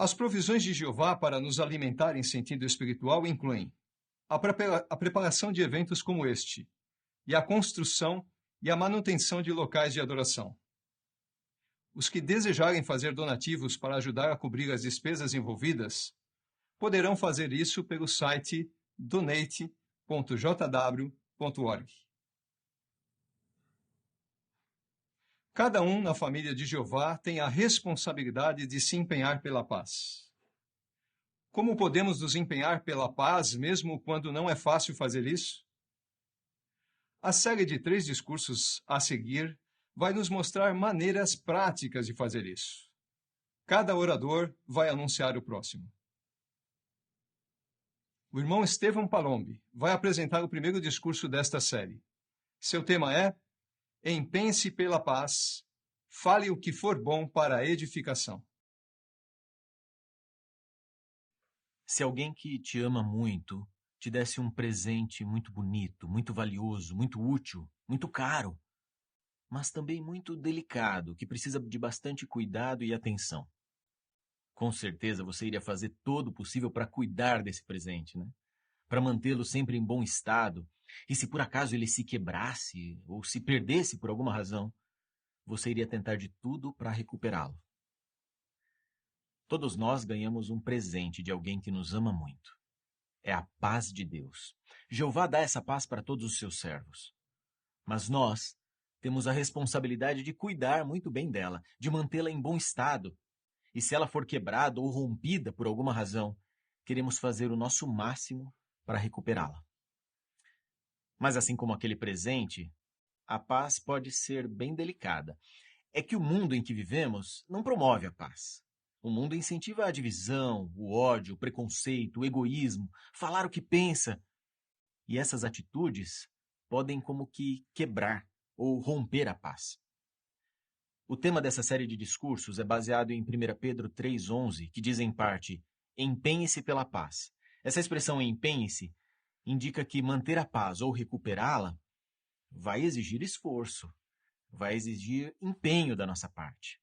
As provisões de Jeová para nos alimentar em sentido espiritual incluem a preparação de eventos como este, e a construção e a manutenção de locais de adoração. Os que desejarem fazer donativos para ajudar a cobrir as despesas envolvidas, poderão fazer isso pelo site donate.jw.org. Cada um na família de Jeová tem a responsabilidade de se empenhar pela paz. Como podemos nos empenhar pela paz, mesmo quando não é fácil fazer isso? A série de 3 discursos a seguir vai nos mostrar maneiras práticas de fazer isso. Cada orador vai anunciar o próximo. O irmão Estevão Palombi vai apresentar o primeiro discurso desta série. Seu tema é: Empenhe-se pela paz, fale o que for bom para a edificação. Se alguém que te ama muito te desse um presente muito bonito, muito valioso, muito útil, muito caro, mas também muito delicado, que precisa de bastante cuidado e atenção, com certeza você iria fazer todo o possível para cuidar desse presente, né? Para mantê-lo sempre em bom estado. E se por acaso ele se quebrasse ou se perdesse por alguma razão, você iria tentar de tudo para recuperá-lo. Todos nós ganhamos um presente de alguém que nos ama muito. É a paz de Deus. Jeová dá essa paz para todos os seus servos. Mas nós temos a responsabilidade de cuidar muito bem dela, de mantê-la em bom estado. E se ela for quebrada ou rompida por alguma razão, queremos fazer o nosso máximo para recuperá-la. Mas assim como aquele presente, a paz pode ser bem delicada. É que o mundo em que vivemos não promove a paz. O mundo incentiva a divisão, o ódio, o preconceito, o egoísmo, falar o que pensa. E essas atitudes podem como que quebrar ou romper a paz. O tema dessa série de discursos é baseado em 1 Pedro 3,11, que diz em parte: empenhe-se pela paz. Essa expressão empenhe-se indica que manter a paz ou recuperá-la vai exigir esforço, vai exigir empenho da nossa parte.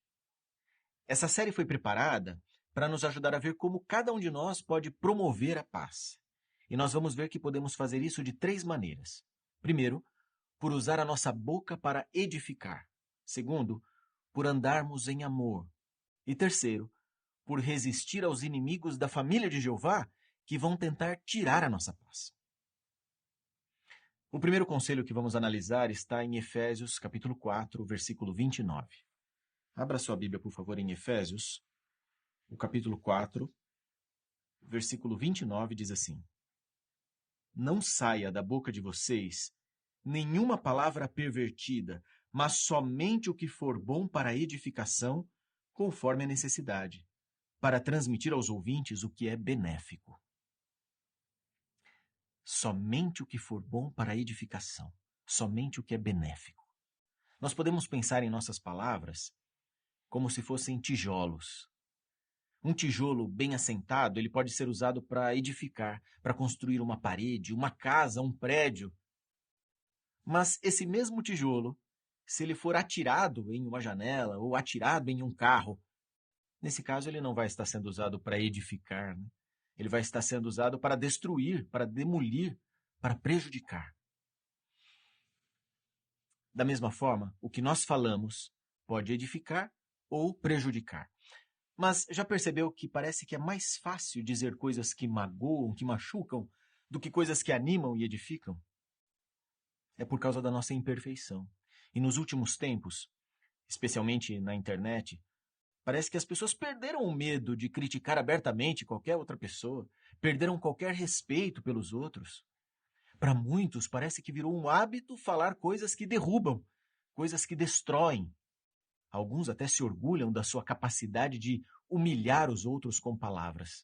Essa série foi preparada para nos ajudar a ver como cada um de nós pode promover a paz. E nós vamos ver que podemos fazer isso de 3 maneiras. Primeiro, por usar a nossa boca para edificar. Segundo, por andarmos em amor. E terceiro, por resistir aos inimigos da família de Jeová que vão tentar tirar a nossa paz. O primeiro conselho que vamos analisar está em Efésios, capítulo 4, versículo 29. Abra sua Bíblia, por favor, em Efésios, o capítulo 4, versículo 29 diz assim: não saia da boca de vocês nenhuma palavra pervertida, mas somente o que for bom para a edificação, conforme a necessidade, para transmitir aos ouvintes o que é benéfico. Somente o que for bom para a edificação, somente o que é benéfico. Nós podemos pensar em nossas palavras como se fossem tijolos. Um tijolo bem assentado, ele pode ser usado para edificar, para construir uma parede, uma casa, um prédio. Mas esse mesmo tijolo, se ele for atirado em uma janela ou atirado em um carro, nesse caso ele não vai estar sendo usado para edificar, né? Ele vai estar sendo usado para destruir, para demolir, para prejudicar. Da mesma forma, o que nós falamos pode edificar ou prejudicar. Mas já percebeu que parece que é mais fácil dizer coisas que magoam, que machucam, do que coisas que animam e edificam? É por causa da nossa imperfeição. E nos últimos tempos, especialmente na internet, parece que as pessoas perderam o medo de criticar abertamente qualquer outra pessoa, perderam qualquer respeito pelos outros. Para muitos, parece que virou um hábito falar coisas que derrubam, coisas que destroem. Alguns até se orgulham da sua capacidade de humilhar os outros com palavras.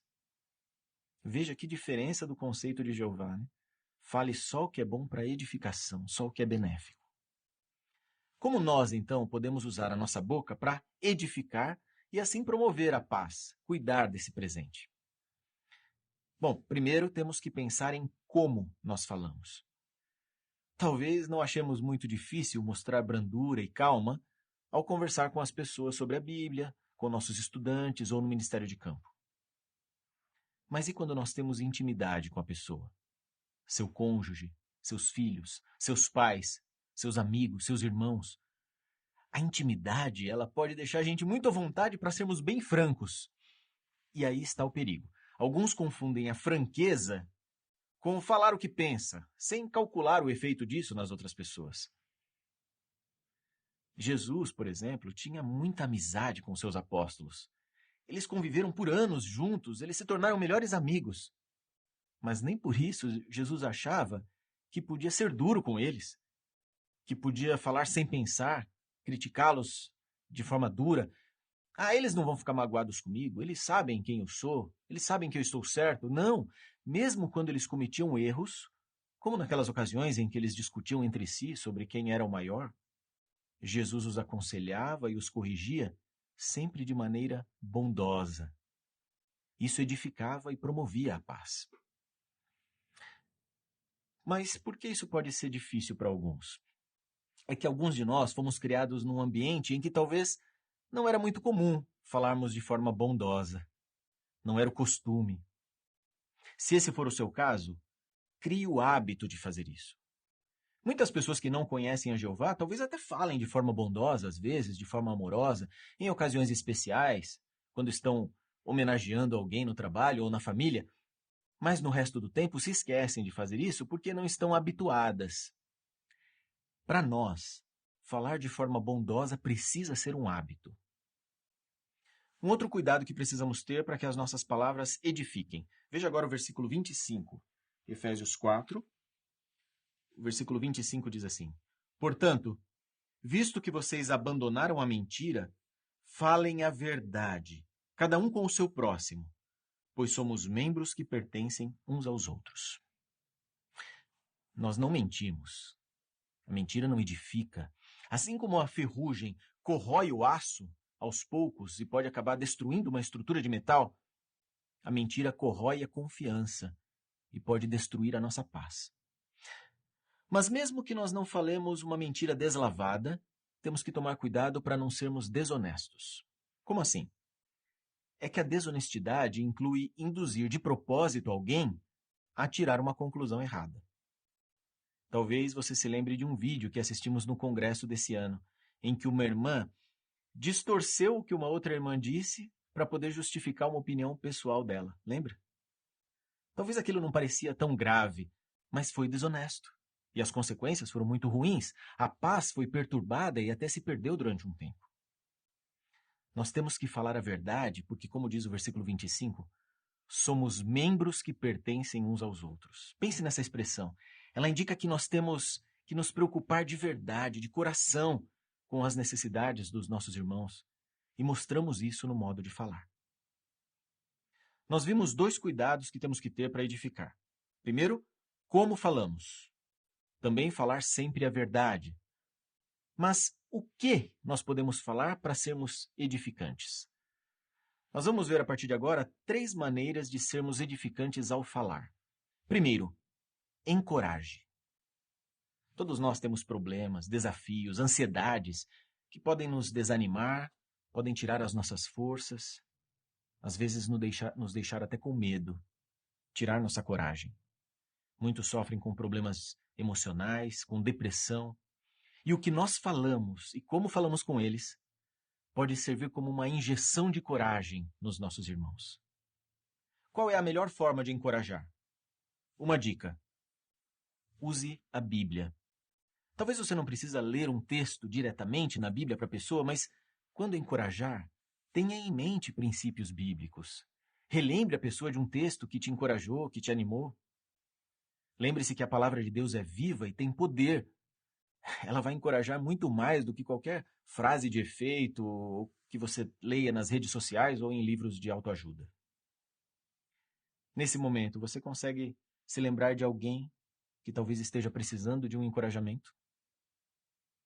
Veja que diferença do conceito de Jeová, né? Fale só o que é bom para edificação, só o que é benéfico. Como nós, então, podemos usar a nossa boca para edificar e assim promover a paz, cuidar desse presente? Bom, primeiro temos que pensar em como nós falamos. Talvez não achemos muito difícil mostrar brandura e calma ao conversar com as pessoas sobre a Bíblia, com nossos estudantes ou no ministério de campo. Mas e quando nós temos intimidade com a pessoa? Seu cônjuge, seus filhos, seus pais, seus amigos, seus irmãos. A intimidade, ela pode deixar a gente muito à vontade para sermos bem francos. E aí está o perigo. Alguns confundem a franqueza com falar o que pensa, sem calcular o efeito disso nas outras pessoas. Jesus, por exemplo, tinha muita amizade com seus apóstolos. Eles conviveram por anos juntos, eles se tornaram melhores amigos. Mas nem por isso Jesus achava que podia ser duro com eles, que podia falar sem pensar, criticá-los de forma dura. Eles não vão ficar magoados comigo, eles sabem quem eu sou, eles sabem que eu estou certo. Não, mesmo quando eles cometiam erros, como naquelas ocasiões em que eles discutiam entre si sobre quem era o maior, Jesus os aconselhava e os corrigia sempre de maneira bondosa. Isso edificava e promovia a paz. Mas por que isso pode ser difícil para alguns? É que alguns de nós fomos criados num ambiente em que talvez não era muito comum falarmos de forma bondosa. Não era o costume. Se esse for o seu caso, crie o hábito de fazer isso. Muitas pessoas que não conhecem a Jeová talvez até falem de forma bondosa, às vezes, de forma amorosa, em ocasiões especiais, quando estão homenageando alguém no trabalho ou na família, mas no resto do tempo se esquecem de fazer isso porque não estão habituadas. Para nós, falar de forma bondosa precisa ser um hábito. Um outro cuidado que precisamos ter para que as nossas palavras edifiquem. Veja agora o versículo 25, Efésios 4. O versículo 25 diz assim: Portanto, visto que vocês abandonaram a mentira, falem a verdade, cada um com o seu próximo, pois somos membros que pertencem uns aos outros. Nós não mentimos. A mentira não edifica. Assim como a ferrugem corrói o aço aos poucos e pode acabar destruindo uma estrutura de metal, a mentira corrói a confiança e pode destruir a nossa paz. Mas mesmo que nós não falemos uma mentira deslavada, temos que tomar cuidado para não sermos desonestos. Como assim? É que a desonestidade inclui induzir de propósito alguém a tirar uma conclusão errada. Talvez você se lembre de um vídeo que assistimos no congresso desse ano, em que uma irmã distorceu o que uma outra irmã disse para poder justificar uma opinião pessoal dela. Lembra? Talvez aquilo não parecia tão grave, mas foi desonesto. E as consequências foram muito ruins. A paz foi perturbada e até se perdeu durante um tempo. Nós temos que falar a verdade porque, como diz o versículo 25, somos membros que pertencem uns aos outros. Pense nessa expressão. Ela indica que nós temos que nos preocupar de verdade, de coração, com as necessidades dos nossos irmãos. E mostramos isso no modo de falar. Nós vimos 2 cuidados que temos que ter para edificar. Primeiro, como falamos. Também falar sempre a verdade. Mas o que nós podemos falar para sermos edificantes? Nós vamos ver a partir de agora 3 maneiras de sermos edificantes ao falar. Primeiro, encoraje. Todos nós temos problemas, desafios, ansiedades que podem nos desanimar, podem tirar as nossas forças, às vezes nos deixar até com medo, tirar nossa coragem. Muitos sofrem com problemas emocionais, com depressão. E o que nós falamos e como falamos com eles pode servir como uma injeção de coragem nos nossos irmãos. Qual é a melhor forma de encorajar? Uma dica: use a Bíblia. Talvez você não precisa ler um texto diretamente na Bíblia para a pessoa, mas quando encorajar, tenha em mente princípios bíblicos. Relembre a pessoa de um texto que te encorajou, que te animou. Lembre-se que a palavra de Deus é viva e tem poder. Ela vai encorajar muito mais do que qualquer frase de efeito que você leia nas redes sociais ou em livros de autoajuda. Nesse momento, você consegue se lembrar de alguém que talvez esteja precisando de um encorajamento?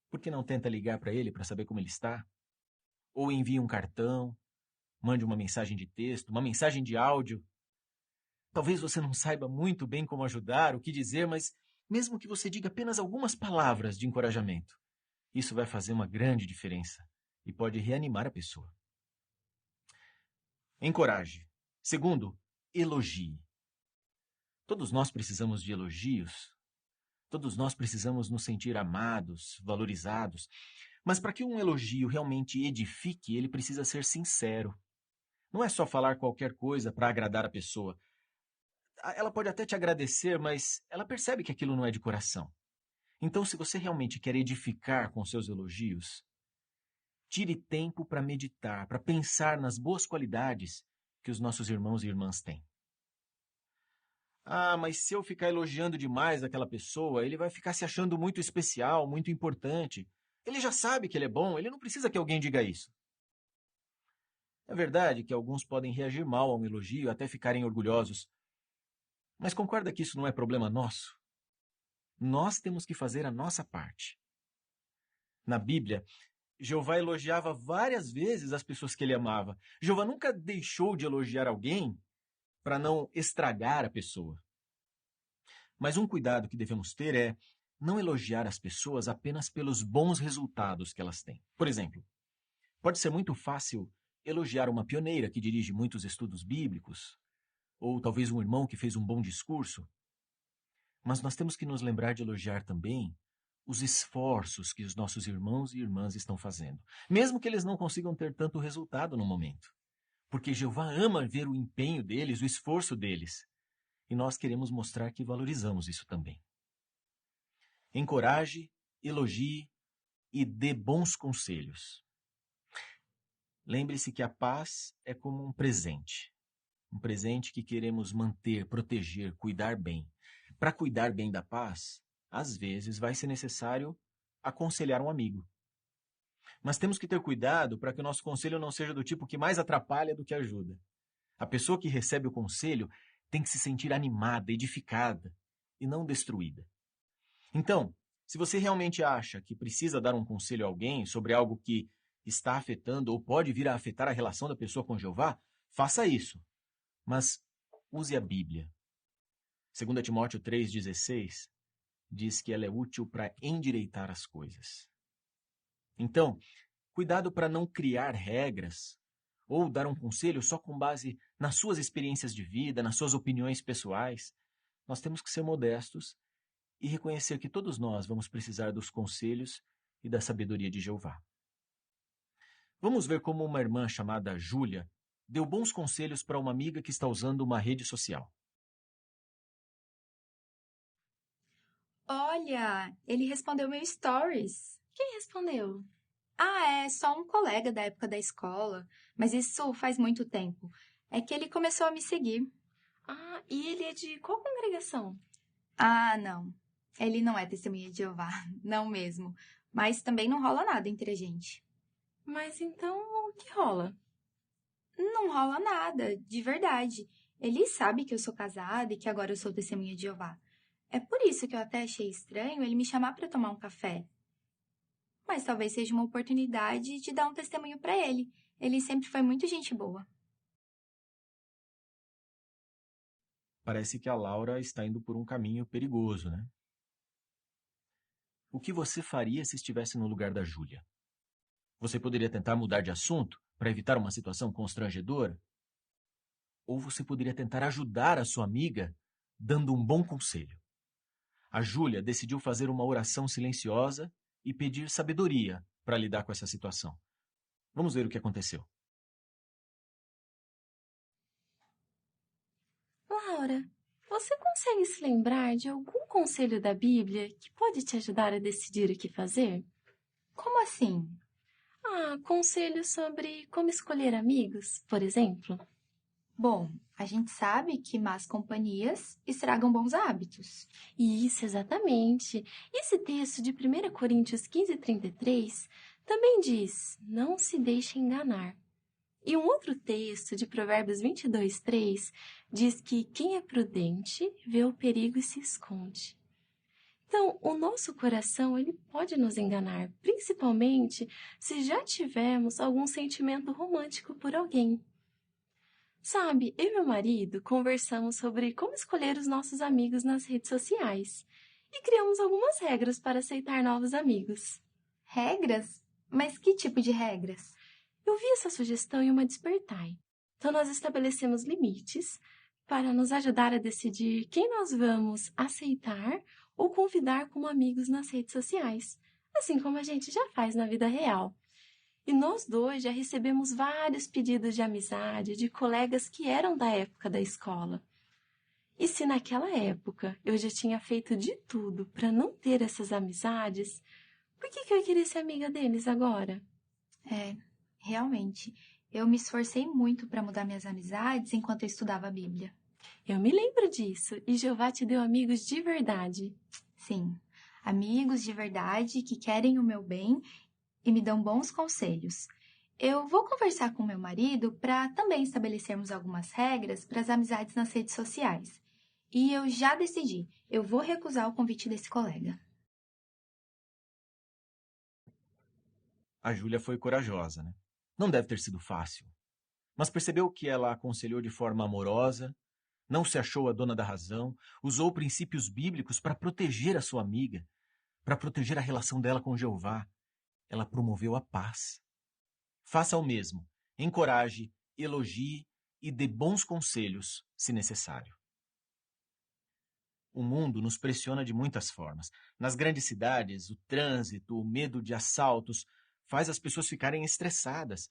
Por que não tenta ligar para ele para saber como ele está? Ou envie um cartão, mande uma mensagem de texto, uma mensagem de áudio. Talvez você não saiba muito bem como ajudar, o que dizer, mas mesmo que você diga apenas algumas palavras de encorajamento, isso vai fazer uma grande diferença e pode reanimar a pessoa. Encoraje. Segundo, elogie. Todos nós precisamos de elogios. Todos nós precisamos nos sentir amados, valorizados. Mas para que um elogio realmente edifique, ele precisa ser sincero. Não é só falar qualquer coisa para agradar a pessoa. Ela pode até te agradecer, mas ela percebe que aquilo não é de coração. Então, se você realmente quer edificar com seus elogios, tire tempo para meditar, para pensar nas boas qualidades que os nossos irmãos e irmãs têm. Ah, mas se eu ficar elogiando demais aquela pessoa, ele vai ficar se achando muito especial, muito importante. Ele já sabe que ele é bom, ele não precisa que alguém diga isso. É verdade que alguns podem reagir mal a um elogio, até ficarem orgulhosos. Mas concorda que isso não é problema nosso? Nós temos que fazer a nossa parte. Na Bíblia, Jeová elogiava várias vezes as pessoas que ele amava. Jeová nunca deixou de elogiar alguém para não estragar a pessoa. Mas um cuidado que devemos ter é não elogiar as pessoas apenas pelos bons resultados que elas têm. Por exemplo, pode ser muito fácil elogiar uma pioneira que dirige muitos estudos bíblicos, ou talvez um irmão que fez um bom discurso. Mas nós temos que nos lembrar de elogiar também os esforços que os nossos irmãos e irmãs estão fazendo, mesmo que eles não consigam ter tanto resultado no momento. Porque Jeová ama ver o empenho deles, o esforço deles. E nós queremos mostrar que valorizamos isso também. Encoraje, elogie e dê bons conselhos. Lembre-se que a paz é como um presente. Um presente que queremos manter, proteger, cuidar bem. Para cuidar bem da paz, às vezes vai ser necessário aconselhar um amigo. Mas temos que ter cuidado para que o nosso conselho não seja do tipo que mais atrapalha do que ajuda. A pessoa que recebe o conselho tem que se sentir animada, edificada e não destruída. Então, se você realmente acha que precisa dar um conselho a alguém sobre algo que está afetando ou pode vir a afetar a relação da pessoa com Jeová, faça isso. Mas use a Bíblia. 2 Timóteo 3,16 diz que ela é útil para endireitar as coisas. Então, cuidado para não criar regras ou dar um conselho só com base nas suas experiências de vida, nas suas opiniões pessoais. Nós temos que ser modestos e reconhecer que todos nós vamos precisar dos conselhos e da sabedoria de Jeová. Vamos ver como uma irmã chamada Júlia deu bons conselhos para uma amiga que está usando uma rede social. Olha, ele respondeu meu stories. Quem respondeu? Ah, é só um colega da época da escola, mas isso faz muito tempo. É que ele começou a me seguir. Ah, e ele é de qual congregação? Ah, não. Ele não é testemunha de Jeová, não mesmo. Mas também não rola nada entre a gente. Mas então, o que rola? Não rola nada, de verdade. Ele sabe que eu sou casada e que agora eu sou testemunha de Jeová. É por isso que eu até achei estranho ele me chamar para tomar um café. Mas talvez seja uma oportunidade de dar um testemunho para ele. Ele sempre foi muito gente boa. Parece que a Laura está indo por um caminho perigoso, né? O que você faria se estivesse no lugar da Júlia? Você poderia tentar mudar de assunto para evitar uma situação constrangedora? Ou você poderia tentar ajudar a sua amiga dando um bom conselho? A Júlia decidiu fazer uma oração silenciosa e pedir sabedoria para lidar com essa situação. Vamos ver o que aconteceu. Laura, você consegue se lembrar de algum conselho da Bíblia que pode te ajudar a decidir o que fazer? Como assim? Ah, conselhos sobre como escolher amigos, por exemplo? Bom, a gente sabe que más companhias estragam bons hábitos. Isso, exatamente. Esse texto de 1 Coríntios 15:33 também diz, não se deixe enganar. E um outro texto de Provérbios 22:3 diz que quem é prudente vê o perigo e se esconde. Então, o nosso coração ele pode nos enganar, principalmente se já tivermos algum sentimento romântico por alguém. Sabe, eu e meu marido conversamos sobre como escolher os nossos amigos nas redes sociais e criamos algumas regras para aceitar novos amigos. Regras? Mas que tipo de regras? Eu vi essa sugestão em uma Despertai. Então, nós estabelecemos limites para nos ajudar a decidir quem nós vamos aceitar ou convidar como amigos nas redes sociais, assim como a gente já faz na vida real. E nós dois já recebemos vários pedidos de amizade de colegas que eram da época da escola. E se naquela época eu já tinha feito de tudo para não ter essas amizades, por que eu queria ser amiga deles agora? Realmente, eu me esforcei muito para mudar minhas amizades enquanto eu estudava a Bíblia. Eu me lembro disso, e Jeová te deu amigos de verdade. Sim, amigos de verdade que querem o meu bem e me dão bons conselhos. Eu vou conversar com meu marido para também estabelecermos algumas regras para as amizades nas redes sociais. E eu já decidi, eu vou recusar o convite desse colega. A Júlia foi corajosa, né? Não deve ter sido fácil. Mas percebeu que ela aconselhou de forma amorosa, não se achou a dona da razão, usou princípios bíblicos para proteger a sua amiga, para proteger a relação dela com Jeová. Ela promoveu a paz. Faça o mesmo. Encoraje, elogie e dê bons conselhos, se necessário. O mundo nos pressiona de muitas formas. Nas grandes cidades, o trânsito, o medo de assaltos faz as pessoas ficarem estressadas.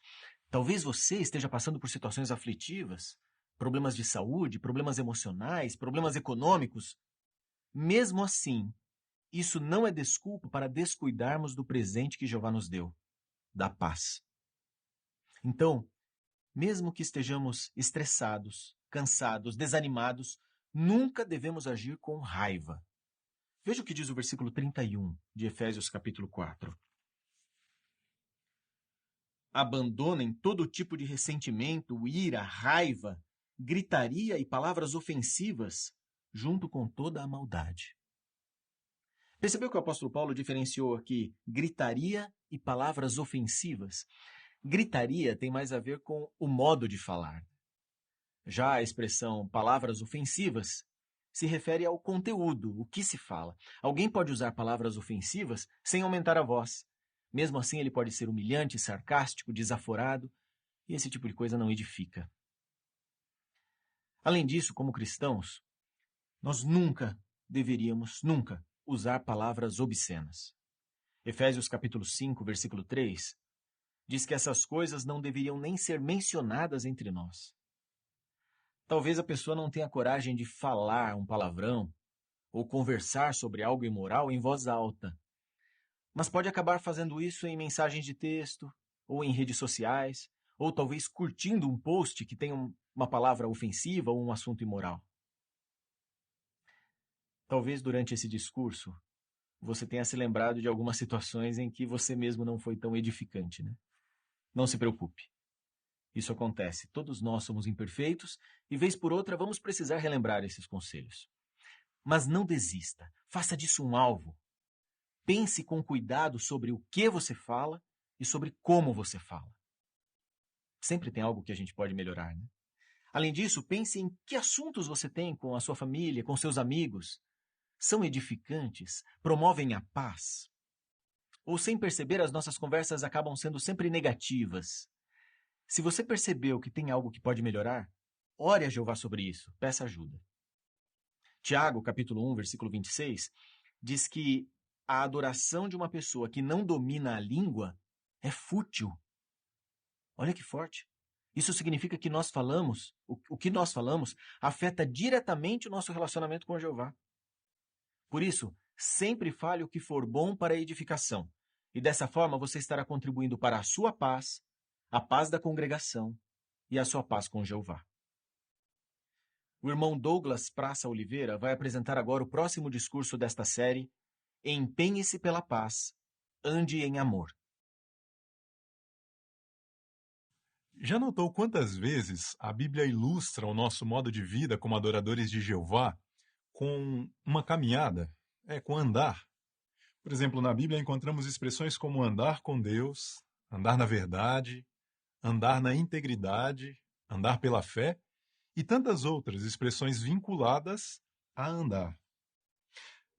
Talvez você esteja passando por situações aflitivas, problemas de saúde, problemas emocionais, problemas econômicos. Mesmo assim, isso não é desculpa para descuidarmos do presente que Jeová nos deu, da paz. Então, mesmo que estejamos estressados, cansados, desanimados, nunca devemos agir com raiva. Veja o que diz o versículo 31 de Efésios capítulo 4. Abandonem todo tipo de ressentimento, ira, raiva, gritaria e palavras ofensivas, junto com toda a maldade. Percebeu que o apóstolo Paulo diferenciou aqui gritaria e palavras ofensivas? Gritaria tem mais a ver com o modo de falar. Já a expressão palavras ofensivas se refere ao conteúdo, o que se fala. Alguém pode usar palavras ofensivas sem aumentar a voz. Mesmo assim, ele pode ser humilhante, sarcástico, desaforado, e esse tipo de coisa não edifica. Além disso, como cristãos, nós nunca deveríamos, usar palavras obscenas. Efésios capítulo 5, versículo 3, diz que essas coisas não deveriam nem ser mencionadas entre nós. Talvez a pessoa não tenha coragem de falar um palavrão ou conversar sobre algo imoral em voz alta, mas pode acabar fazendo isso em mensagens de texto, ou em redes sociais, ou talvez curtindo um post que tem uma palavra ofensiva ou um assunto imoral. Talvez durante esse discurso você tenha se lembrado de algumas situações em que você mesmo não foi tão edificante, né? Não se preocupe. Isso acontece. Todos nós somos imperfeitos e, vez por outra, vamos precisar relembrar esses conselhos. Mas não desista. Faça disso um alvo. Pense com cuidado sobre o que você fala e sobre como você fala. Sempre tem algo que a gente pode melhorar, né? Além disso, pense em que assuntos você tem com a sua família, com seus amigos. São edificantes? Promovem a paz? Ou, sem perceber, as nossas conversas acabam sendo sempre negativas? Se você percebeu que tem algo que pode melhorar, ore a Jeová sobre isso, peça ajuda. Tiago, capítulo 1, versículo 26, diz que a adoração de uma pessoa que não domina a língua é fútil. Olha que forte. Isso significa que nós falamos, o que nós falamos afeta diretamente o nosso relacionamento com Jeová. Por isso, sempre fale o que for bom para a edificação. E dessa forma você estará contribuindo para a sua paz, a paz da congregação e a sua paz com Jeová. O irmão Douglas Praça Oliveira vai apresentar agora o próximo discurso desta série, Empenhe-se pela paz, ande em amor. Já notou quantas vezes a Bíblia ilustra o nosso modo de vida como adoradores de Jeová com uma caminhada, com andar? Por exemplo, na Bíblia encontramos expressões como andar com Deus, andar na verdade, andar na integridade, andar pela fé e tantas outras expressões vinculadas a andar.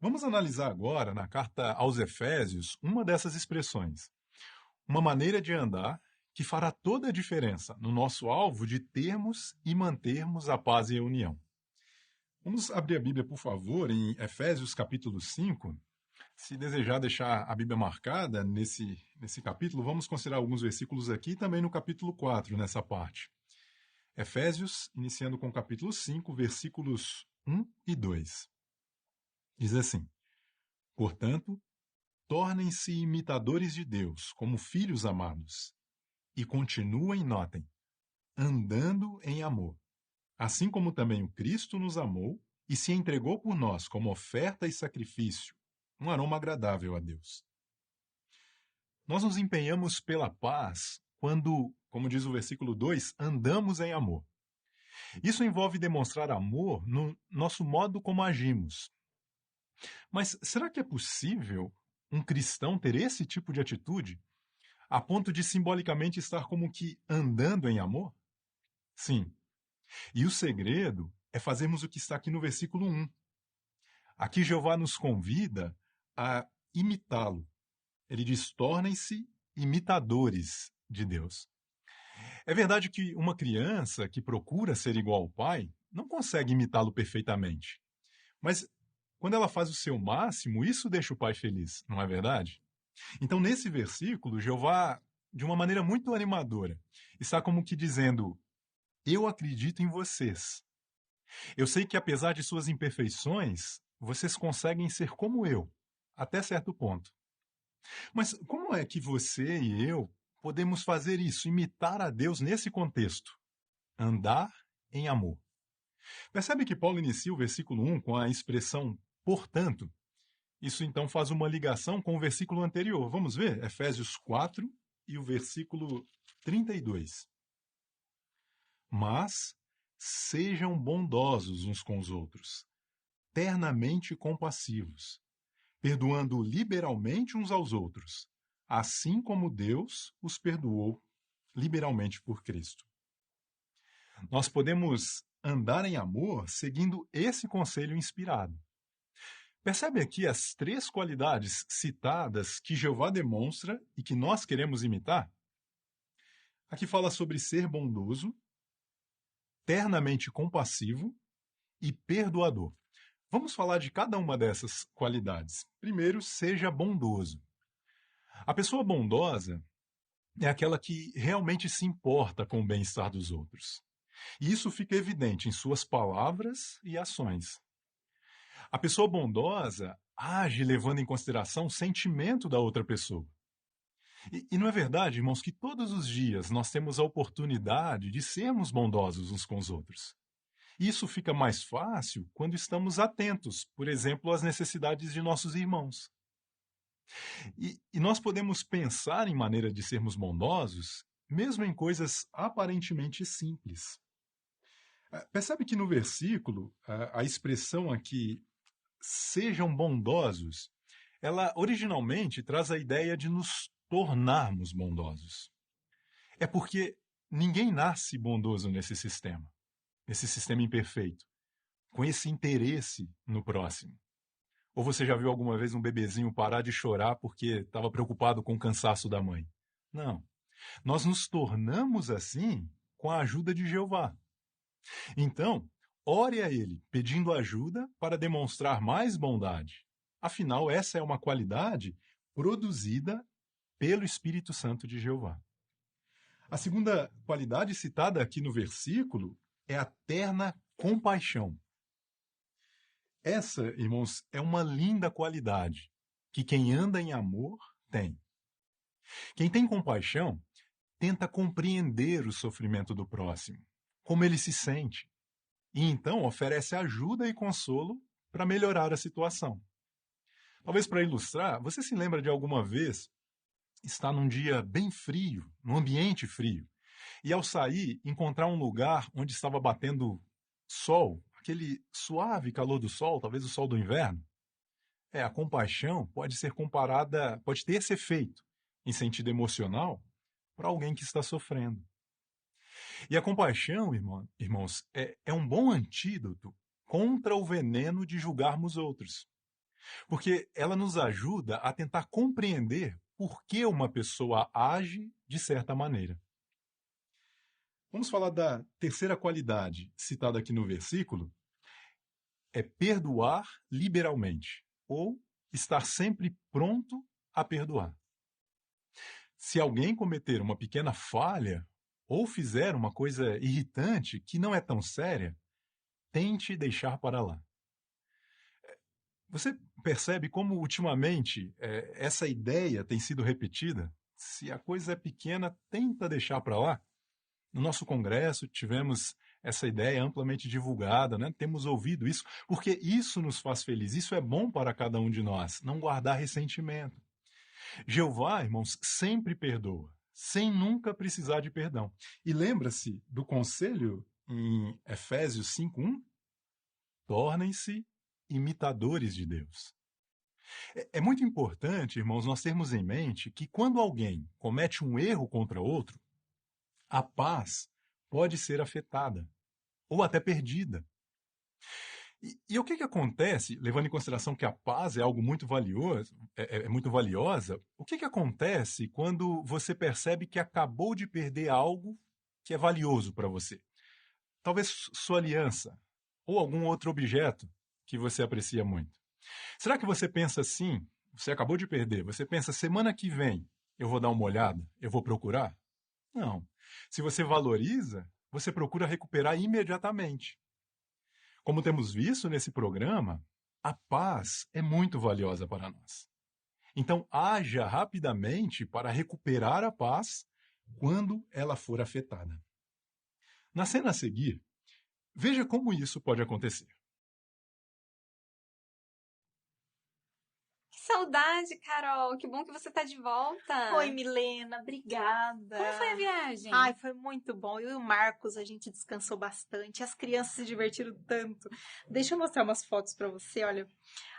Vamos analisar agora, na carta aos Efésios, uma dessas expressões. Uma maneira de andar que fará toda a diferença no nosso alvo de termos e mantermos a paz e a união. Vamos abrir a Bíblia, por favor, em Efésios capítulo 5. Se desejar deixar a Bíblia marcada nesse capítulo, vamos considerar alguns versículos aqui e também no capítulo 4, nessa parte. Efésios, iniciando com o capítulo 5, versículos 1 e 2. Diz assim: Portanto, tornem-se imitadores de Deus, como filhos amados, e continuem, notem, andando em amor, assim como também o Cristo nos amou e se entregou por nós como oferta e sacrifício, um aroma agradável a Deus. Nós nos empenhamos pela paz quando, como diz o versículo 2, andamos em amor. Isso envolve demonstrar amor no nosso modo como agimos. Mas será que é possível um cristão ter esse tipo de atitude, a ponto de simbolicamente estar como que andando em amor? Sim. E o segredo é fazermos o que está aqui no versículo 1. Aqui Jeová nos convida a imitá-lo. Ele diz: tornem-se imitadores de Deus. É verdade que uma criança que procura ser igual ao pai não consegue imitá-lo perfeitamente. Mas quando ela faz o seu máximo, isso deixa o pai feliz, não é verdade? Então, nesse versículo, Jeová, de uma maneira muito animadora, está como que dizendo: eu acredito em vocês. Eu sei que, apesar de suas imperfeições, vocês conseguem ser como eu, até certo ponto. Mas como é que você e eu podemos fazer isso, imitar a Deus nesse contexto? Andar em amor. Percebe que Paulo inicia o versículo 1 com a expressão portanto? Isso então faz uma ligação com o versículo anterior. Vamos ver? Efésios 4 e o versículo 32. Mas sejam bondosos uns com os outros, ternamente compassivos, perdoando liberalmente uns aos outros, assim como Deus os perdoou liberalmente por Cristo. Nós podemos andar em amor seguindo esse conselho inspirado. Percebe aqui as 3 qualidades citadas que Jeová demonstra e que nós queremos imitar? Aqui fala sobre ser bondoso, ternamente compassivo e perdoador. Vamos falar de cada uma dessas qualidades. Primeiro, seja bondoso. A pessoa bondosa é aquela que realmente se importa com o bem-estar dos outros. E isso fica evidente em suas palavras e ações. A pessoa bondosa age levando em consideração o sentimento da outra pessoa. E não é verdade, irmãos, que todos os dias nós temos a oportunidade de sermos bondosos uns com os outros. Isso fica mais fácil quando estamos atentos, por exemplo, às necessidades de nossos irmãos. E nós podemos pensar em maneira de sermos bondosos, mesmo em coisas aparentemente simples. Percebe que no versículo, a expressão aqui, sejam bondosos, ela originalmente traz a ideia de nos tornarmos bondosos. É porque ninguém nasce bondoso nesse sistema imperfeito, com esse interesse no próximo. Ou você já viu alguma vez um bebezinho parar de chorar porque estava preocupado com o cansaço da mãe? Não. Nós nos tornamos assim com a ajuda de Jeová. Então, ore a Ele, pedindo ajuda para demonstrar mais bondade. Afinal, essa é uma qualidade produzida pelo Espírito Santo de Jeová. A segunda qualidade citada aqui no versículo é a terna compaixão. Essa, irmãos, é uma linda qualidade que quem anda em amor tem. Quem tem compaixão tenta compreender o sofrimento do próximo, como ele se sente, e então oferece ajuda e consolo para melhorar a situação. Talvez para ilustrar, você se lembra de alguma vez estar num dia bem frio, num ambiente frio, e ao sair, encontrar um lugar onde estava batendo sol, aquele suave calor do sol, talvez o sol do inverno? A compaixão pode ser comparada, pode ter esse efeito em sentido emocional para alguém que está sofrendo. E a compaixão, irmãos, é um bom antídoto contra o veneno de julgarmos outros. Porque ela nos ajuda a tentar compreender por que uma pessoa age de certa maneira. Vamos falar da terceira qualidade citada aqui no versículo. é perdoar liberalmente, ou estar sempre pronto a perdoar. Se alguém cometer uma pequena falha ou fizer uma coisa irritante que não é tão séria, tente deixar para lá. Você percebe como ultimamente essa ideia tem sido repetida? Se a coisa é pequena, tenta deixar para lá. No nosso congresso tivemos essa ideia amplamente divulgada, né? Temos ouvido isso, porque isso nos faz feliz, isso é bom para cada um de nós, não guardar ressentimento. Jeová, irmãos, sempre perdoa, sem nunca precisar de perdão. E lembra-se do conselho em Efésios 5:1? Tornem-se imitadores de Deus. É muito importante, irmãos, nós termos em mente que quando alguém comete um erro contra outro, a paz pode ser afetada ou até perdida. E o que acontece, levando em consideração que a paz é algo muito valioso, é muito valiosa, o que acontece quando você percebe que acabou de perder algo que é valioso para você? Talvez sua aliança ou algum outro objeto que você aprecia muito. Será que você pensa assim, você acabou de perder, você pensa, semana que vem eu vou dar uma olhada, eu vou procurar? Não. Se você valoriza, você procura recuperar imediatamente. Como temos visto nesse programa, a paz é muito valiosa para nós. Então, haja rapidamente para recuperar a paz quando ela for afetada. Na cena a seguir, veja como isso pode acontecer. Saudade, Carol. Que bom que você tá de volta. Oi, Milena, obrigada. Como foi a viagem? Ai, foi muito bom. Eu e o Marcos, a gente descansou bastante. As crianças se divertiram tanto. Deixa eu mostrar umas fotos pra você, olha.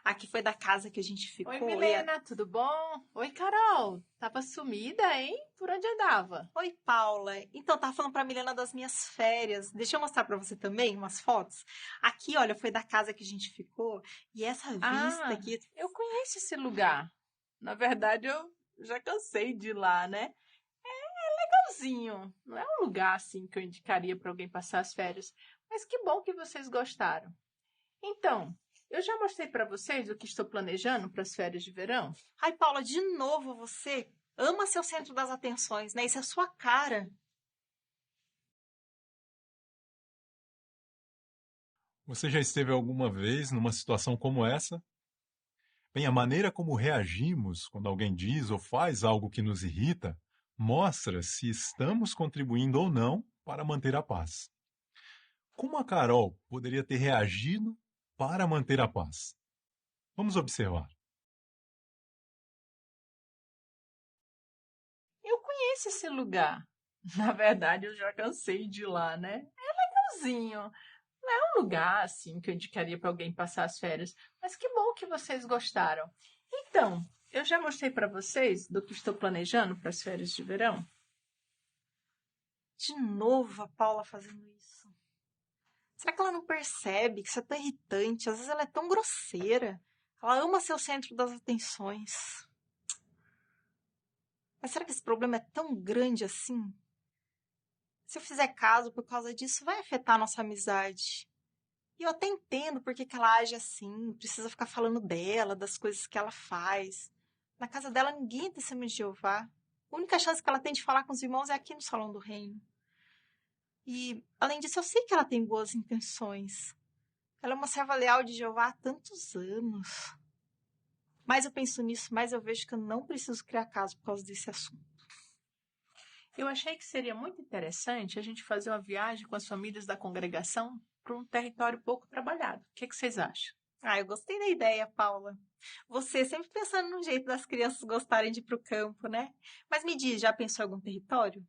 Aqui foi da casa que a gente ficou. Oi, Milena, tudo bom? Oi, Carol. Tava sumida, hein? Por onde andava? Oi, Paula. Então, tava falando pra Milena das minhas férias. Deixa eu mostrar pra você também umas fotos. Aqui, olha, foi da casa que a gente ficou. E essa vista aqui... Eu conheço esse lugar. Na verdade, eu já cansei de ir lá, né? É legalzinho. Não é um lugar, assim, que eu indicaria pra alguém passar as férias. Mas que bom que vocês gostaram. Então, eu já mostrei pra vocês o que estou planejando para as férias de verão? Ai, Paula, de novo você ama ser o centro das atenções, né? Isso é a sua cara. Você já esteve alguma vez numa situação como essa? Bem, a maneira como reagimos quando alguém diz ou faz algo que nos irrita mostra se estamos contribuindo ou não para manter a paz. Como a Carol poderia ter reagido para manter a paz? Vamos observar. Eu conheço esse lugar. Na verdade, eu já cansei de ir lá, né? É legalzinho. Não é um lugar, assim, que eu indicaria para alguém passar as férias. Mas que bom que vocês gostaram. Então, eu já mostrei para vocês do que estou planejando para as férias de verão? De novo a Paula fazendo isso. Será que ela não percebe que isso é tão irritante? Às vezes ela é tão grosseira. Ela ama ser o centro das atenções. Mas será que esse problema é tão grande assim? Se eu fizer caso por causa disso, vai afetar a nossa amizade. E eu até entendo por que ela age assim. Precisa ficar falando dela, das coisas que ela faz. Na casa dela ninguém é testemunha de Jeová. A única chance que ela tem de falar com os irmãos é aqui no Salão do Reino. E, além disso, eu sei que ela tem boas intenções. Ela é uma serva leal de Jeová há tantos anos. Mais eu penso nisso, mais eu vejo que eu não preciso criar caso por causa desse assunto. Eu achei que seria muito interessante a gente fazer uma viagem com as famílias da congregação para um território pouco trabalhado. O que vocês acham? Eu gostei da ideia, Paula. Você sempre pensando no jeito das crianças gostarem de ir para o campo, né? Mas me diz, já pensou em algum território?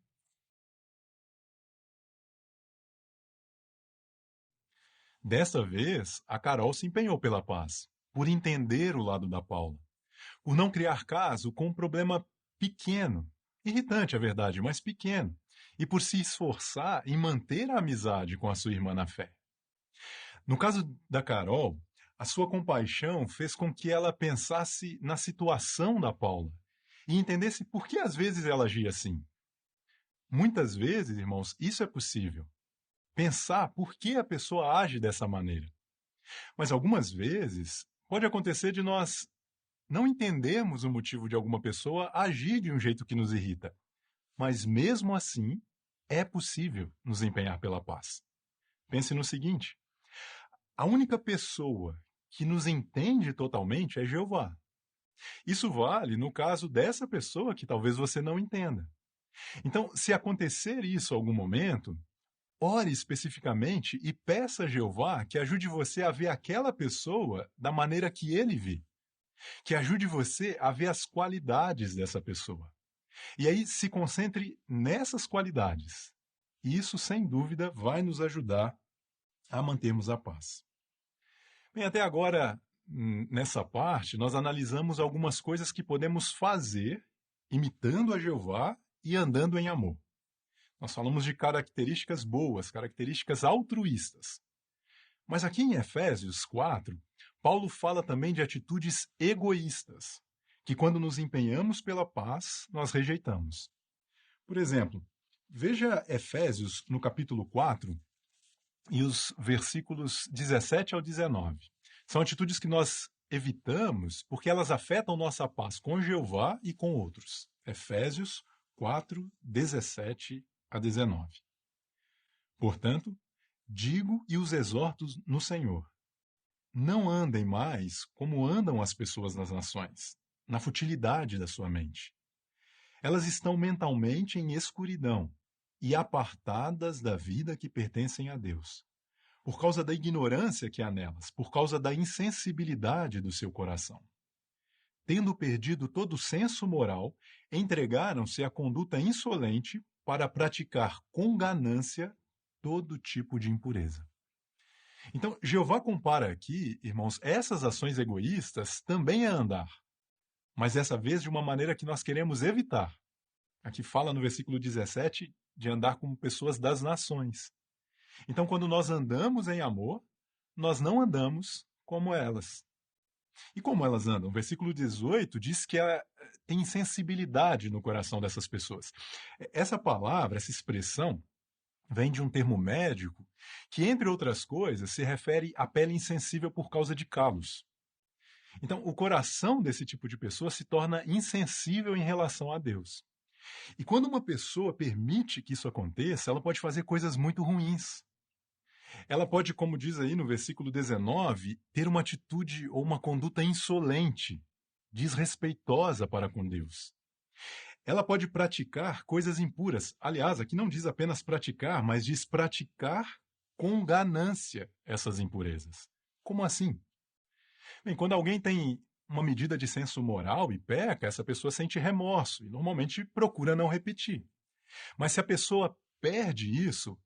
Desta vez, a Carol se empenhou pela paz, por entender o lado da Paula, por não criar caso com um problema pequeno, irritante, é verdade, mas pequeno, e por se esforçar em manter a amizade com a sua irmã na fé. No caso da Carol, a sua compaixão fez com que ela pensasse na situação da Paula e entendesse por que às vezes ela agia assim. Muitas vezes, irmãos, isso é possível. Pensar por que a pessoa age dessa maneira. Mas algumas vezes pode acontecer de nós não entendermos o motivo de alguma pessoa agir de um jeito que nos irrita. Mas mesmo assim, é possível nos empenhar pela paz. Pense no seguinte: a única pessoa que nos entende totalmente é Jeová. Isso vale no caso dessa pessoa que talvez você não entenda. Então, se acontecer isso em algum momento, ore especificamente e peça a Jeová que ajude você a ver aquela pessoa da maneira que ele vê. Que ajude você a ver as qualidades dessa pessoa. E aí se concentre nessas qualidades. E isso, sem dúvida, vai nos ajudar a mantermos a paz. Bem, até agora, nessa parte, nós analisamos algumas coisas que podemos fazer imitando a Jeová e andando em amor. Nós falamos de características boas, características altruístas. Mas aqui em Efésios 4, Paulo fala também de atitudes egoístas, que quando nos empenhamos pela paz, nós rejeitamos. Por exemplo, veja Efésios no capítulo 4 e os versículos 17 ao 19. São atitudes que nós evitamos porque elas afetam nossa paz com Jeová e com outros. Efésios 4, 17 a 19. Portanto, digo e os exorto no Senhor: não andem mais como andam as pessoas nas nações, na futilidade da sua mente. Elas estão mentalmente em escuridão e apartadas da vida que pertencem a Deus, por causa da ignorância que há nelas, por causa da insensibilidade do seu coração. Tendo perdido todo o senso moral, entregaram-se à conduta insolente para praticar com ganância todo tipo de impureza. Então, Jeová compara aqui, irmãos, essas ações egoístas também a andar, mas dessa vez de uma maneira que nós queremos evitar. Aqui fala no versículo 17 de andar como pessoas das nações. Então, quando nós andamos em amor, nós não andamos como elas. E como elas andam? O versículo 18 diz que tem sensibilidade no coração dessas pessoas. Essa palavra, essa expressão, vem de um termo médico que, entre outras coisas, se refere à pele insensível por causa de calos. Então, o coração desse tipo de pessoa se torna insensível em relação a Deus. E quando uma pessoa permite que isso aconteça, ela pode fazer coisas muito ruins. Ela pode, como diz aí no versículo 19, ter uma atitude ou uma conduta insolente, desrespeitosa para com Deus. Ela pode praticar coisas impuras. Aliás, aqui não diz apenas praticar, mas diz praticar com ganância essas impurezas. Como assim? Bem, quando alguém tem uma medida de senso moral e peca, essa pessoa sente remorso e normalmente procura não repetir. Mas se a pessoa perde isso,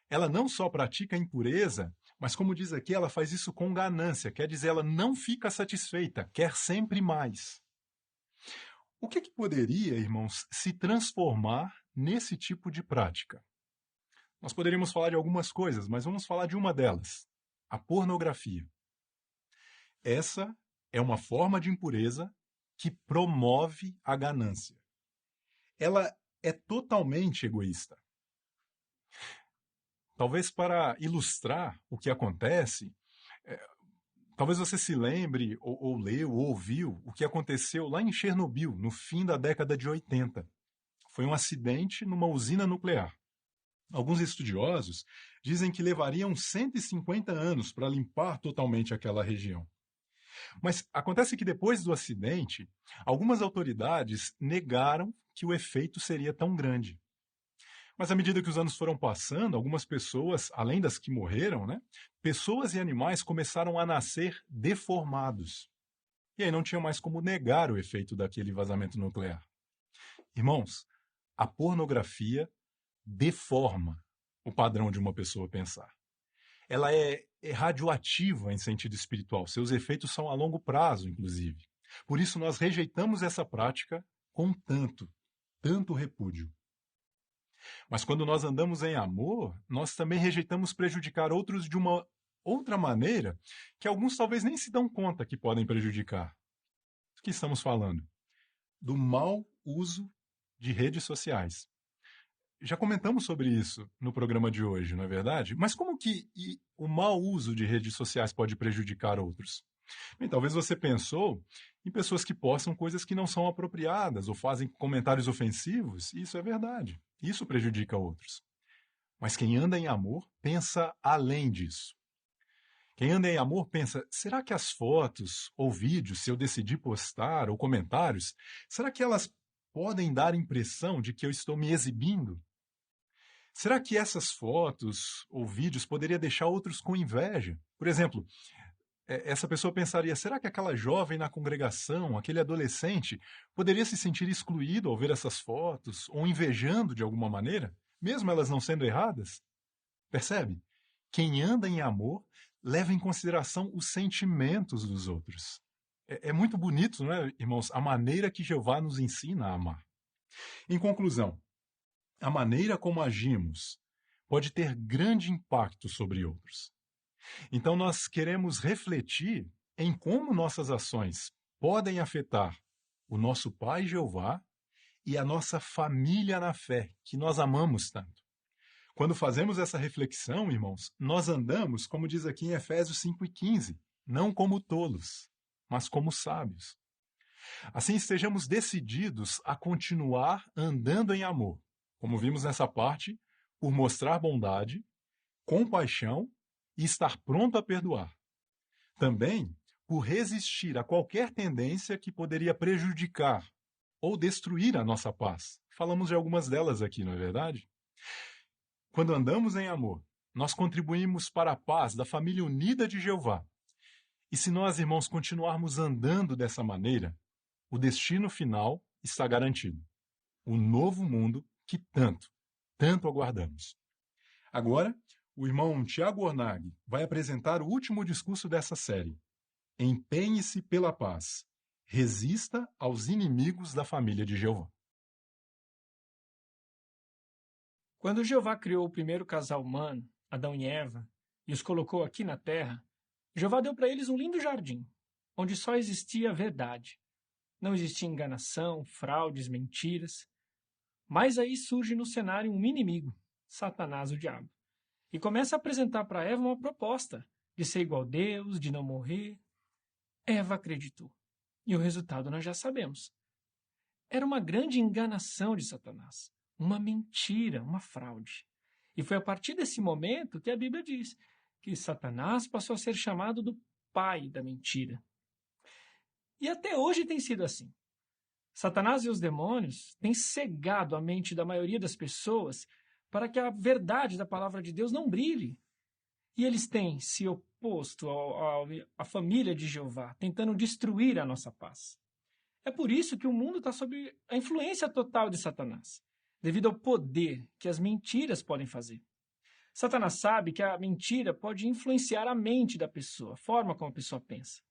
ela não só pratica a impureza, mas como diz aqui, ela faz isso com ganância, quer dizer, ela não fica satisfeita, quer sempre mais. O que poderia, irmãos, se transformar nesse tipo de prática? Nós poderíamos falar de algumas coisas, mas vamos falar de uma delas, a pornografia. Essa é uma forma de impureza que promove a ganância. Ela é totalmente egoísta. Talvez para ilustrar o que acontece, talvez você se lembre, ou leu, ou ouviu, o que aconteceu lá em Chernobyl, no fim da década de 80. Foi um acidente numa usina nuclear. Alguns estudiosos dizem que levariam 150 anos para limpar totalmente aquela região. Mas acontece que depois do acidente, algumas autoridades negaram que o efeito seria tão grande. Mas à medida que os anos foram passando, algumas pessoas, além das que morreram, pessoas e animais começaram a nascer deformados. E aí não tinha mais como negar o efeito daquele vazamento nuclear. Irmãos, a pornografia deforma o padrão de uma pessoa pensar. Ela é radioativa em sentido espiritual. Seus efeitos são a longo prazo, inclusive. Por isso nós rejeitamos essa prática com tanto repúdio. Mas quando nós andamos em amor, nós também rejeitamos prejudicar outros de uma outra maneira que alguns talvez nem se dão conta que podem prejudicar. O que estamos falando? Do mau uso de redes sociais. já comentamos sobre isso no programa de hoje, não é verdade? Mas como que o mau uso de redes sociais pode prejudicar outros? Bem, talvez você pensou em pessoas que postam coisas que não são apropriadas ou fazem comentários ofensivos, e isso é verdade. Isso prejudica outros. Mas quem anda em amor pensa além disso. Quem anda em amor pensa, será que as fotos ou vídeos, se eu decidir postar, ou comentários, será que elas podem dar a impressão de que eu estou me exibindo? Será que essas fotos ou vídeos poderiam deixar outros com inveja? Por exemplo, essa pessoa pensaria, será que aquela jovem na congregação, aquele adolescente, poderia se sentir excluído ao ver essas fotos, ou invejando de alguma maneira, mesmo elas não sendo erradas? Percebe? Quem anda em amor leva em consideração os sentimentos dos outros. É muito bonito, não é, irmãos, a maneira que Jeová nos ensina a amar. Em conclusão, a maneira como agimos pode ter grande impacto sobre outros. Então, nós queremos refletir em como nossas ações podem afetar o nosso Pai Jeová e a nossa família na fé, que nós amamos tanto. Quando fazemos essa reflexão, irmãos, nós andamos, como diz aqui em Efésios 5:15, não como tolos, mas como sábios. Assim, estejamos decididos a continuar andando em amor, como vimos nessa parte, por mostrar bondade, compaixão e estar pronto a perdoar. Também por resistir a qualquer tendência que poderia prejudicar ou destruir a nossa paz. Falamos de algumas delas aqui, não é verdade? Quando andamos em amor, nós contribuímos para a paz da família unida de Jeová. E se nós, irmãos, continuarmos andando dessa maneira, o destino final está garantido. O novo mundo que tanto aguardamos. Agora, o irmão Tiago Ornag vai apresentar o último discurso dessa série. Empenhe-se pela paz. Resista aos inimigos da família de Jeová. Quando Jeová criou o primeiro casal humano, Adão e Eva, e os colocou aqui na terra, Jeová deu para eles um lindo jardim, onde só existia a verdade. Não existia enganação, fraudes, mentiras. Mas aí surge no cenário um inimigo, Satanás, o diabo, e começa a apresentar para Eva uma proposta de ser igual a Deus, de não morrer. Eva acreditou. E o resultado nós já sabemos. Era uma grande enganação de Satanás, uma mentira, uma fraude. E foi a partir desse momento que a Bíblia diz que Satanás passou a ser chamado do pai da mentira. E até hoje tem sido assim. Satanás e os demônios têm cegado a mente da maioria das pessoas para que a verdade da palavra de Deus não brilhe. E eles têm se oposto à família de Jeová, tentando destruir a nossa paz. É por isso que o mundo está sob a influência total de Satanás, devido ao poder que as mentiras podem fazer. Satanás sabe que a mentira pode influenciar a mente da pessoa, a forma como a pessoa pensa.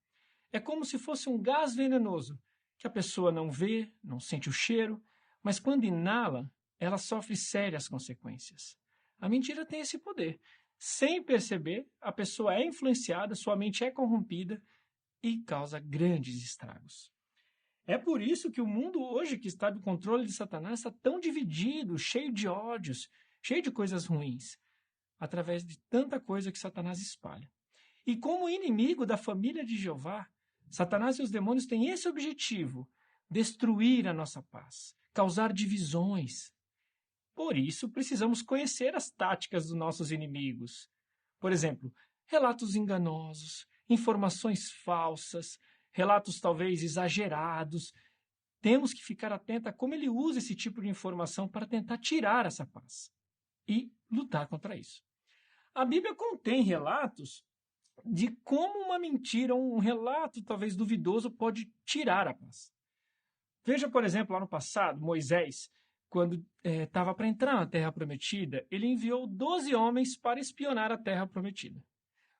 É como se fosse um gás venenoso, que a pessoa não vê, não sente o cheiro, mas quando inala, ela sofre sérias consequências. A mentira tem esse poder. Sem perceber, a pessoa é influenciada, sua mente é corrompida e causa grandes estragos. É por isso que o mundo hoje, que está do controle de Satanás, está tão dividido, cheio de ódios, cheio de coisas ruins, através de tanta coisa que Satanás espalha. E como inimigo da família de Jeová, Satanás e os demônios têm esse objetivo: destruir a nossa paz, causar divisões. Por isso, precisamos conhecer as táticas dos nossos inimigos. Por exemplo, relatos enganosos, informações falsas, relatos talvez exagerados. Temos que ficar atento a como ele usa esse tipo de informação para tentar tirar essa paz e lutar contra isso. A Bíblia contém relatos de como uma mentira, um relato talvez duvidoso, pode tirar a paz. Veja, por exemplo, lá no passado, Moisés, quando estava para entrar na Terra Prometida, ele enviou 12 homens para espionar a Terra Prometida.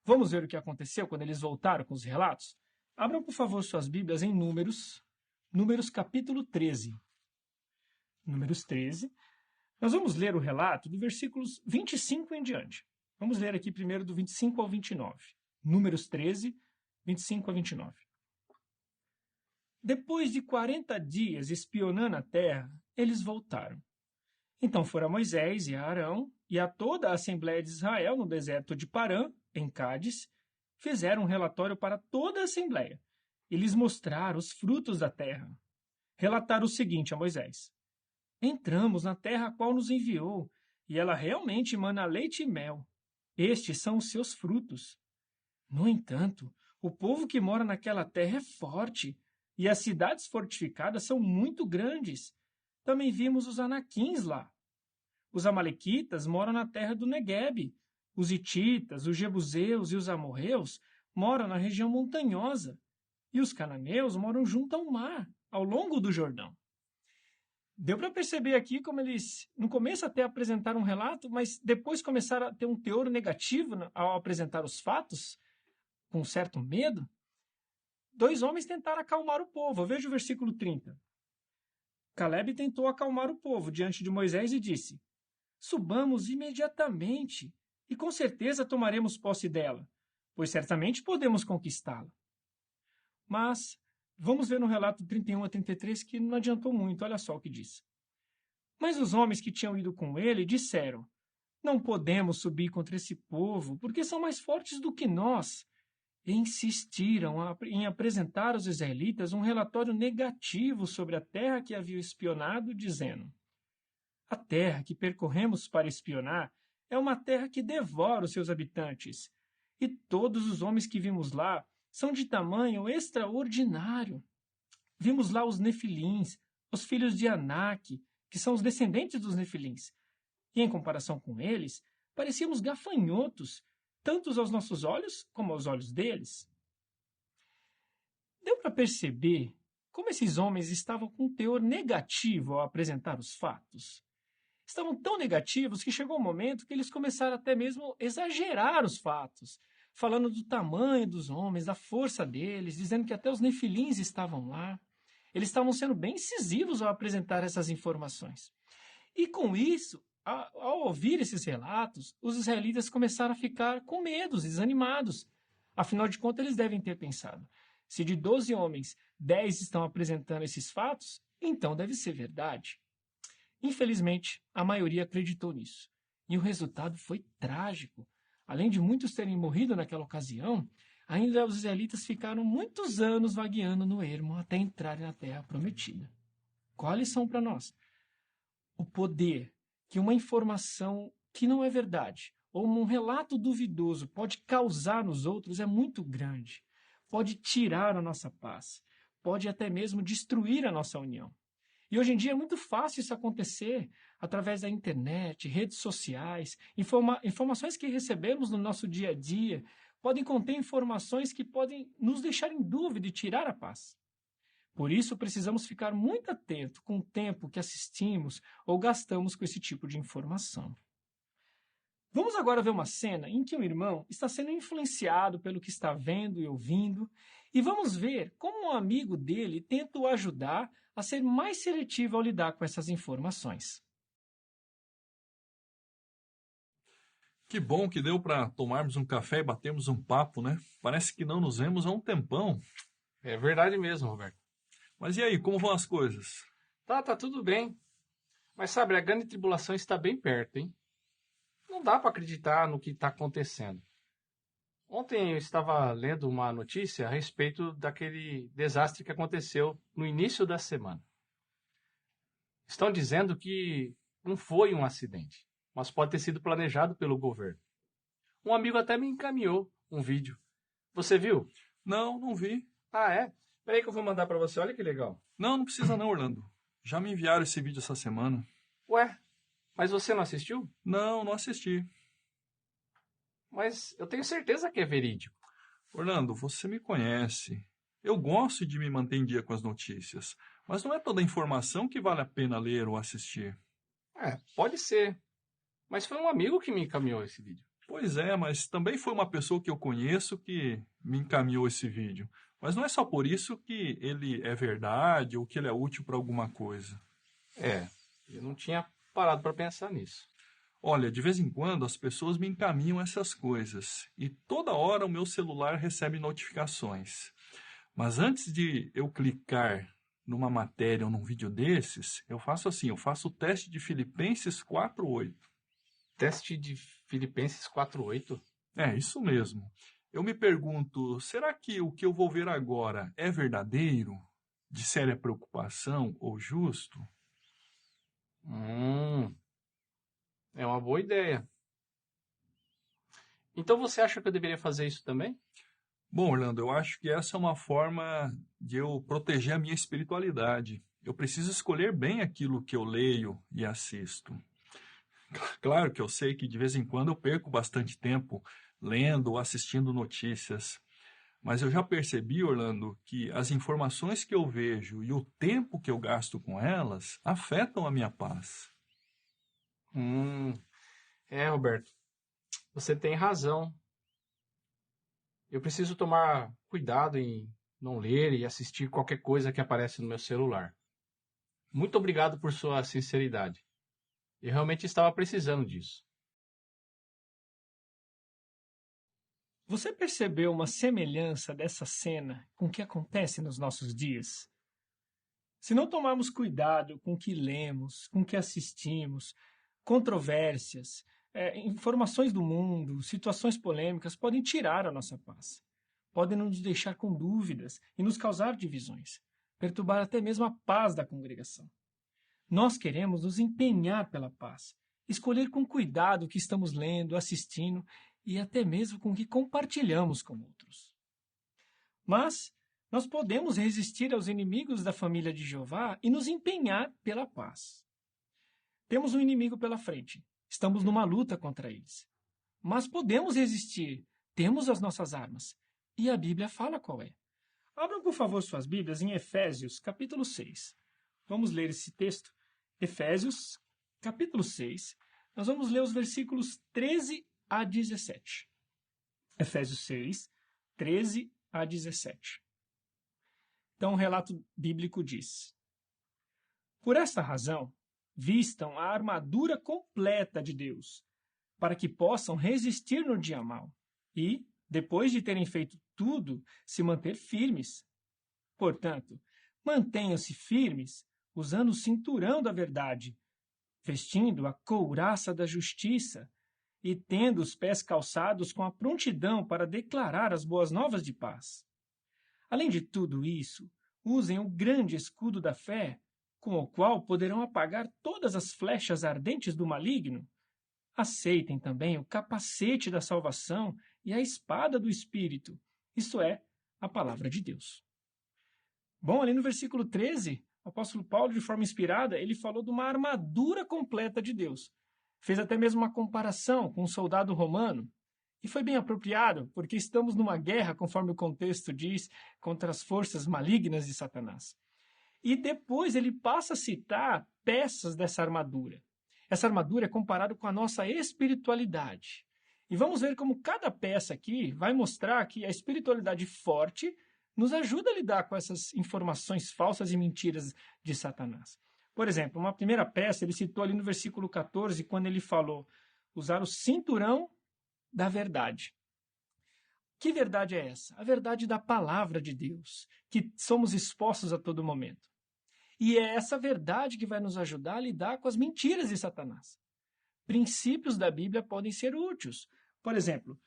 Vamos ver o que aconteceu quando eles voltaram com os relatos? Abram, por favor, suas Bíblias em Números capítulo 13. Números 13. Nós vamos ler o relato do versículos 25 em diante. Vamos ler aqui primeiro do 25 ao 29. Números 13, 25 a 29. Depois de 40 dias espionando a terra, eles voltaram. Então foram Moisés e Arão e a toda a Assembleia de Israel no deserto de Parã, em Cádiz, fizeram um relatório para toda a Assembleia e lhes mostraram os frutos da terra. Relataram o seguinte a Moisés: Entramos na terra a qual nos enviou, e ela realmente emana leite e mel. Estes são os seus frutos. No entanto, o povo que mora naquela terra é forte, e as cidades fortificadas são muito grandes. Também vimos os anaquins lá. Os amalequitas moram na terra do Neguebe. Os hititas, os jebuseus e os amorreus moram na região montanhosa. E os cananeus moram junto ao mar, ao longo do Jordão. Deu para perceber aqui como eles, no começo até apresentaram um relato, mas depois começaram a ter um teor negativo ao apresentar os fatos, com um certo medo. 2 homens tentaram acalmar o povo. Veja o versículo 30. Calebe tentou acalmar o povo diante de Moisés e disse: Subamos imediatamente, e com certeza tomaremos posse dela, pois certamente podemos conquistá-la. Mas vamos ver no relato 31 a 33 que não adiantou muito. Olha só o que diz. Mas os homens que tinham ido com ele disseram: Não podemos subir contra esse povo, porque são mais fortes do que nós. E insistiram em apresentar aos israelitas um relatório negativo sobre a terra que haviam espionado, dizendo: A terra que percorremos para espionar é uma terra que devora os seus habitantes, e todos os homens que vimos lá são de tamanho extraordinário. Vimos lá os nefilins, os filhos de Anak, que são os descendentes dos nefilins, e em comparação com eles, parecíamos gafanhotos, tanto aos nossos olhos como aos olhos deles. Deu para perceber como esses homens estavam com um teor negativo ao apresentar os fatos. Estavam tão negativos que chegou um momento que eles começaram até mesmo a exagerar os fatos, falando do tamanho dos homens, da força deles, dizendo que até os nefilins estavam lá. Eles estavam sendo bem incisivos ao apresentar essas informações. E com isso, ao ouvir esses relatos, os israelitas começaram a ficar com medo, desanimados. Afinal de contas, eles devem ter pensado: se de 12 homens, 10 estão apresentando esses fatos, então deve ser verdade. Infelizmente, a maioria acreditou nisso. E o resultado foi trágico. Além de muitos terem morrido naquela ocasião, ainda os israelitas ficaram muitos anos vagueando no ermo até entrarem na terra prometida. Qual a lição para nós? O poder que uma informação que não é verdade ou um relato duvidoso pode causar nos outros é muito grande. Pode tirar a nossa paz, pode até mesmo destruir a nossa união. E hoje em dia é muito fácil isso acontecer através da internet, redes sociais, informações que recebemos no nosso dia a dia podem conter informações que podem nos deixar em dúvida e tirar a paz. Por isso, precisamos ficar muito atento com o tempo que assistimos ou gastamos com esse tipo de informação. Vamos agora ver uma cena em que um irmão está sendo influenciado pelo que está vendo e ouvindo, e vamos ver como um amigo dele tenta o ajudar a ser mais seletivo ao lidar com essas informações. Que bom que deu para tomarmos um café e batermos um papo, né? Parece que não nos vemos há um tempão. É verdade mesmo, Roberto. Mas e aí, como vão as coisas? Tá tudo bem. Mas sabe, a grande tribulação está bem perto, hein? Não dá para acreditar no que está acontecendo. Ontem eu estava lendo uma notícia a respeito daquele desastre que aconteceu no início da semana. Estão dizendo que não foi um acidente, mas pode ter sido planejado pelo governo. Um amigo até me encaminhou um vídeo. Você viu? Não vi. Ah, é? Peraí que eu vou mandar para você, olha que legal. Não precisa não, Orlando. Já me enviaram esse vídeo essa semana. Ué, mas você não assistiu? Não assisti. Mas eu tenho certeza que é verídico. Orlando, você me conhece. Eu gosto de me manter em dia com as notícias, mas não é toda informação que vale a pena ler ou assistir. Pode ser. Mas foi um amigo que me encaminhou esse vídeo. Pois é, mas também foi uma pessoa que eu conheço que me encaminhou esse vídeo. Mas não é só por isso que ele é verdade ou que ele é útil para alguma coisa. Eu não tinha parado para pensar nisso. Olha, de vez em quando as pessoas me encaminham essas coisas e toda hora o meu celular recebe notificações. Mas antes de eu clicar numa matéria ou num vídeo desses, eu faço assim, eu faço o teste de Filipenses 4:8. Teste de Filipenses 4:8? É, isso mesmo. Eu me pergunto, será que o que eu vou ver agora é verdadeiro, de séria preocupação ou justo? É uma boa ideia. Então você acha que eu deveria fazer isso também? Bom, Orlando, eu acho que essa é uma forma de eu proteger a minha espiritualidade. Eu preciso escolher bem aquilo que eu leio e assisto. Claro que eu sei que de vez em quando eu perco bastante tempo lendo ou assistindo notícias, mas eu já percebi, Orlando, que as informações que eu vejo e o tempo que eu gasto com elas afetam a minha paz. Roberto, você tem razão. Eu preciso tomar cuidado em não ler e assistir qualquer coisa que aparece no meu celular. Muito obrigado por sua sinceridade. Eu realmente estava precisando disso. Você percebeu uma semelhança dessa cena com o que acontece nos nossos dias? Se não tomarmos cuidado com o que lemos, com o que assistimos, controvérsias, informações do mundo, situações polêmicas podem tirar a nossa paz. Podem nos deixar com dúvidas e nos causar divisões, perturbar até mesmo a paz da congregação. Nós queremos nos empenhar pela paz, escolher com cuidado o que estamos lendo, assistindo e até mesmo com o que compartilhamos com outros. Mas nós podemos resistir aos inimigos da família de Jeová e nos empenhar pela paz. Temos um inimigo pela frente, estamos numa luta contra eles. Mas podemos resistir, temos as nossas armas. E a Bíblia fala qual é. Abram, por favor, suas Bíblias em Efésios, capítulo 6. Vamos ler esse texto. Efésios, capítulo 6. Nós vamos ler os versículos 13 a 17. Efésios 6, 13 a 17. Então, o relato bíblico diz: Por esta razão, vistam a armadura completa de Deus, para que possam resistir no dia mau e, depois de terem feito tudo, se manter firmes. Portanto, mantenham-se firmes, usando o cinturão da verdade, vestindo a couraça da justiça e tendo os pés calçados com a prontidão para declarar as boas novas de paz. Além de tudo isso, usem o grande escudo da fé, com o qual poderão apagar todas as flechas ardentes do maligno. Aceitem também o capacete da salvação e a espada do Espírito, isto é, a palavra de Deus. Bom, ali no versículo 13, o apóstolo Paulo, de forma inspirada, ele falou de uma armadura completa de Deus. Fez até mesmo uma comparação com um soldado romano. E foi bem apropriado, porque estamos numa guerra, conforme o contexto diz, contra as forças malignas de Satanás. E depois ele passa a citar peças dessa armadura. Essa armadura é comparada com a nossa espiritualidade. E vamos ver como cada peça aqui vai mostrar que a espiritualidade forte nos ajuda a lidar com essas informações falsas e mentiras de Satanás. Por exemplo, uma primeira peça, ele citou ali no versículo 14, quando ele falou usar o cinturão da verdade. Que verdade é essa? A verdade da palavra de Deus, que somos expostos a todo momento. E é essa verdade que vai nos ajudar a lidar com as mentiras de Satanás. Princípios da Bíblia podem ser úteis. Por exemplo,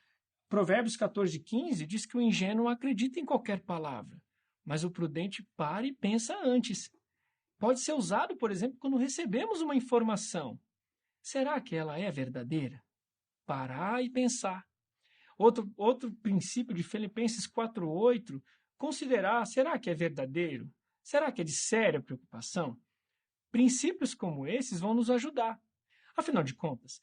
Provérbios 14:15 diz que o ingênuo acredita em qualquer palavra, mas o prudente para e pensa antes. Pode ser usado, por exemplo, quando recebemos uma informação. Será que ela é verdadeira? Parar e pensar. Outro princípio de Filipenses 4:8, considerar, será que é verdadeiro? Será que é de séria preocupação? Princípios como esses vão nos ajudar. Afinal de contas,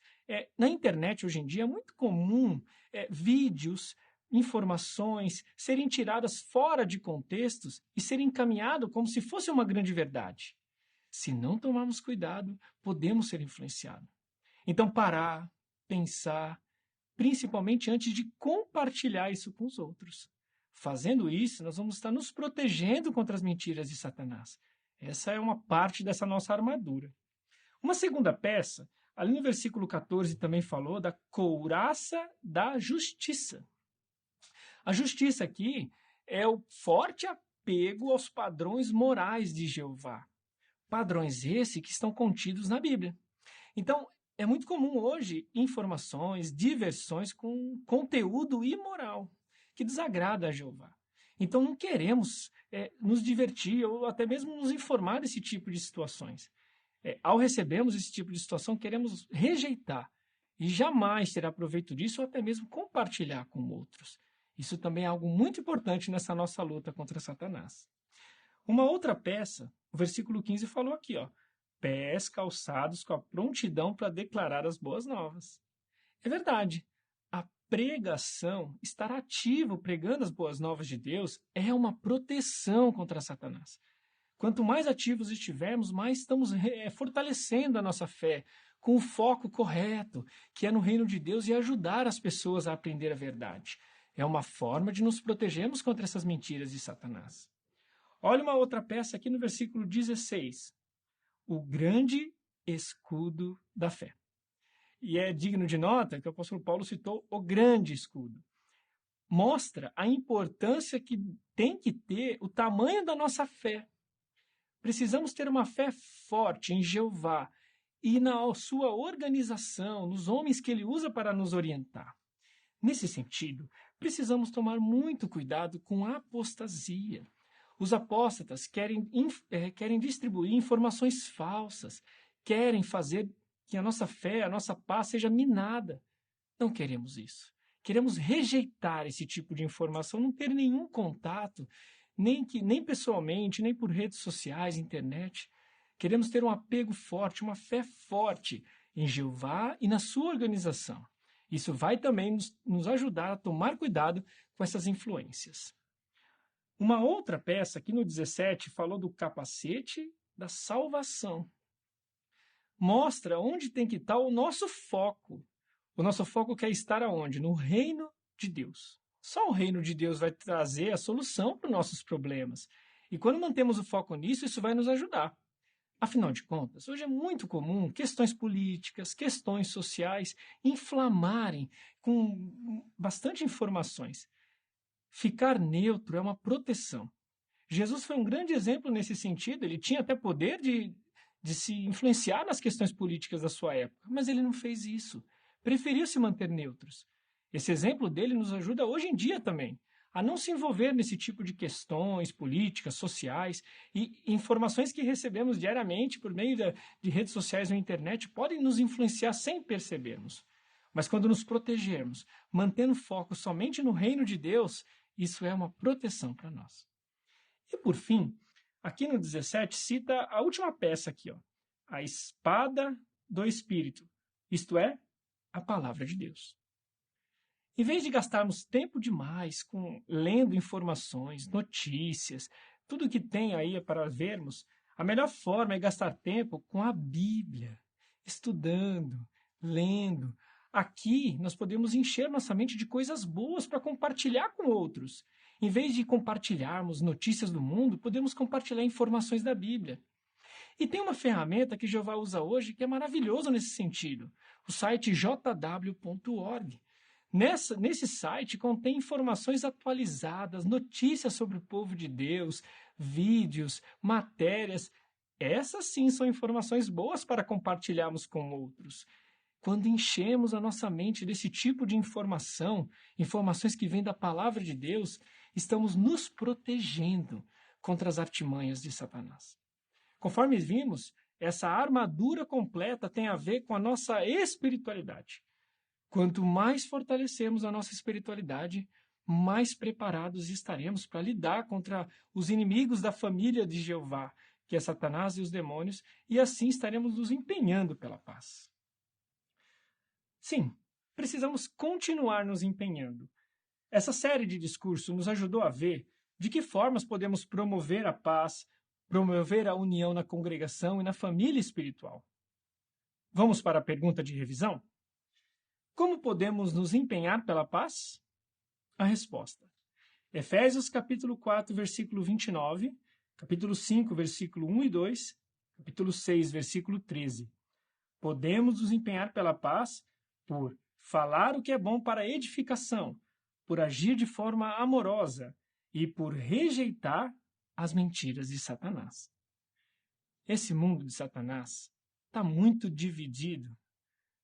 na internet hoje em dia é muito comum vídeos, informações serem tiradas fora de contextos e serem encaminhadas como se fosse uma grande verdade. Se não tomarmos cuidado, podemos ser influenciados. Então, parar, pensar, principalmente antes de compartilhar isso com os outros. Fazendo isso, nós vamos estar nos protegendo contra as mentiras de Satanás. Essa é uma parte dessa nossa armadura. Uma segunda peça, ali no versículo 14 também falou da couraça da justiça. A justiça aqui é o forte apego aos padrões morais de Jeová. Padrões esses que estão contidos na Bíblia. Então, é muito comum hoje informações, diversões com conteúdo imoral, que desagrada a Jeová. Então, não queremos nos divertir ou até mesmo nos informar desse tipo de situações. Ao recebermos esse tipo de situação, queremos rejeitar e jamais terá proveito disso ou até mesmo compartilhar com outros. Isso também é algo muito importante nessa nossa luta contra Satanás. Uma outra peça, o versículo 15 falou aqui, pés calçados com a prontidão para declarar as boas novas. É verdade, a pregação, estar ativo pregando as boas novas de Deus, é uma proteção contra Satanás. Quanto mais ativos estivermos, mais estamos fortalecendo a nossa fé, com o foco correto, que é no reino de Deus e ajudar as pessoas a aprender a verdade. É uma forma de nos protegermos contra essas mentiras de Satanás. Olha uma outra peça aqui no versículo 16. O grande escudo da fé. E é digno de nota que o apóstolo Paulo citou o grande escudo. Mostra a importância que tem que ter o tamanho da nossa fé. Precisamos ter uma fé forte em Jeová e na sua organização, nos homens que ele usa para nos orientar. Nesse sentido, precisamos tomar muito cuidado com a apostasia. Os apóstatas querem distribuir informações falsas, querem fazer que a nossa fé, a nossa paz seja minada. Não queremos isso. Queremos rejeitar esse tipo de informação, não ter nenhum contato, nem pessoalmente, nem por redes sociais, internet. Queremos ter um apego forte, uma fé forte em Jeová e na sua organização. Isso vai também nos ajudar a tomar cuidado com essas influências. Uma outra peça, aqui no 17, falou do capacete da salvação. Mostra onde tem que estar o nosso foco. O nosso foco quer estar aonde? No reino de Deus. Só o reino de Deus vai trazer a solução para os nossos problemas. E quando mantemos o foco nisso, isso vai nos ajudar. Afinal de contas, hoje é muito comum questões políticas, questões sociais inflamarem com bastante informações. Ficar neutro é uma proteção. Jesus foi um grande exemplo nesse sentido. Ele tinha até poder de se influenciar nas questões políticas da sua época, mas ele não fez isso. Preferiu se manter neutros. Esse exemplo dele nos ajuda hoje em dia também a não se envolver nesse tipo de questões políticas, sociais e informações que recebemos diariamente por meio de redes sociais ou internet podem nos influenciar sem percebermos. Mas quando nos protegermos, mantendo foco somente no reino de Deus, isso é uma proteção para nós. E por fim, aqui no 17 cita a última peça aqui, a espada do Espírito, isto é, a palavra de Deus. Em vez de gastarmos tempo demais lendo informações, notícias, tudo que tem aí para vermos, a melhor forma é gastar tempo com a Bíblia, estudando, lendo. Aqui nós podemos encher nossa mente de coisas boas para compartilhar com outros. Em vez de compartilharmos notícias do mundo, podemos compartilhar informações da Bíblia. E tem uma ferramenta que Jeová usa hoje que é maravilhosa nesse sentido, o site jw.org. Nesse site contém informações atualizadas, notícias sobre o povo de Deus, vídeos, matérias. Essas sim são informações boas para compartilharmos com outros. Quando enchemos a nossa mente desse tipo de informações que vêm da palavra de Deus, estamos nos protegendo contra as artimanhas de Satanás. Conforme vimos, essa armadura completa tem a ver com a nossa espiritualidade. Quanto mais fortalecemos a nossa espiritualidade, mais preparados estaremos para lidar contra os inimigos da família de Jeová, que é Satanás e os demônios, e assim estaremos nos empenhando pela paz. Sim, precisamos continuar nos empenhando. Essa série de discursos nos ajudou a ver de que formas podemos promover a paz, promover a união na congregação e na família espiritual. Vamos para a pergunta de revisão? Como podemos nos empenhar pela paz? A resposta. Efésios capítulo 4, versículo 29, capítulo 5, versículo 1 e 2, capítulo 6, versículo 13. Podemos nos empenhar pela paz por falar o que é bom para a edificação, por agir de forma amorosa e por rejeitar às mentiras de Satanás. Esse mundo de Satanás está muito dividido.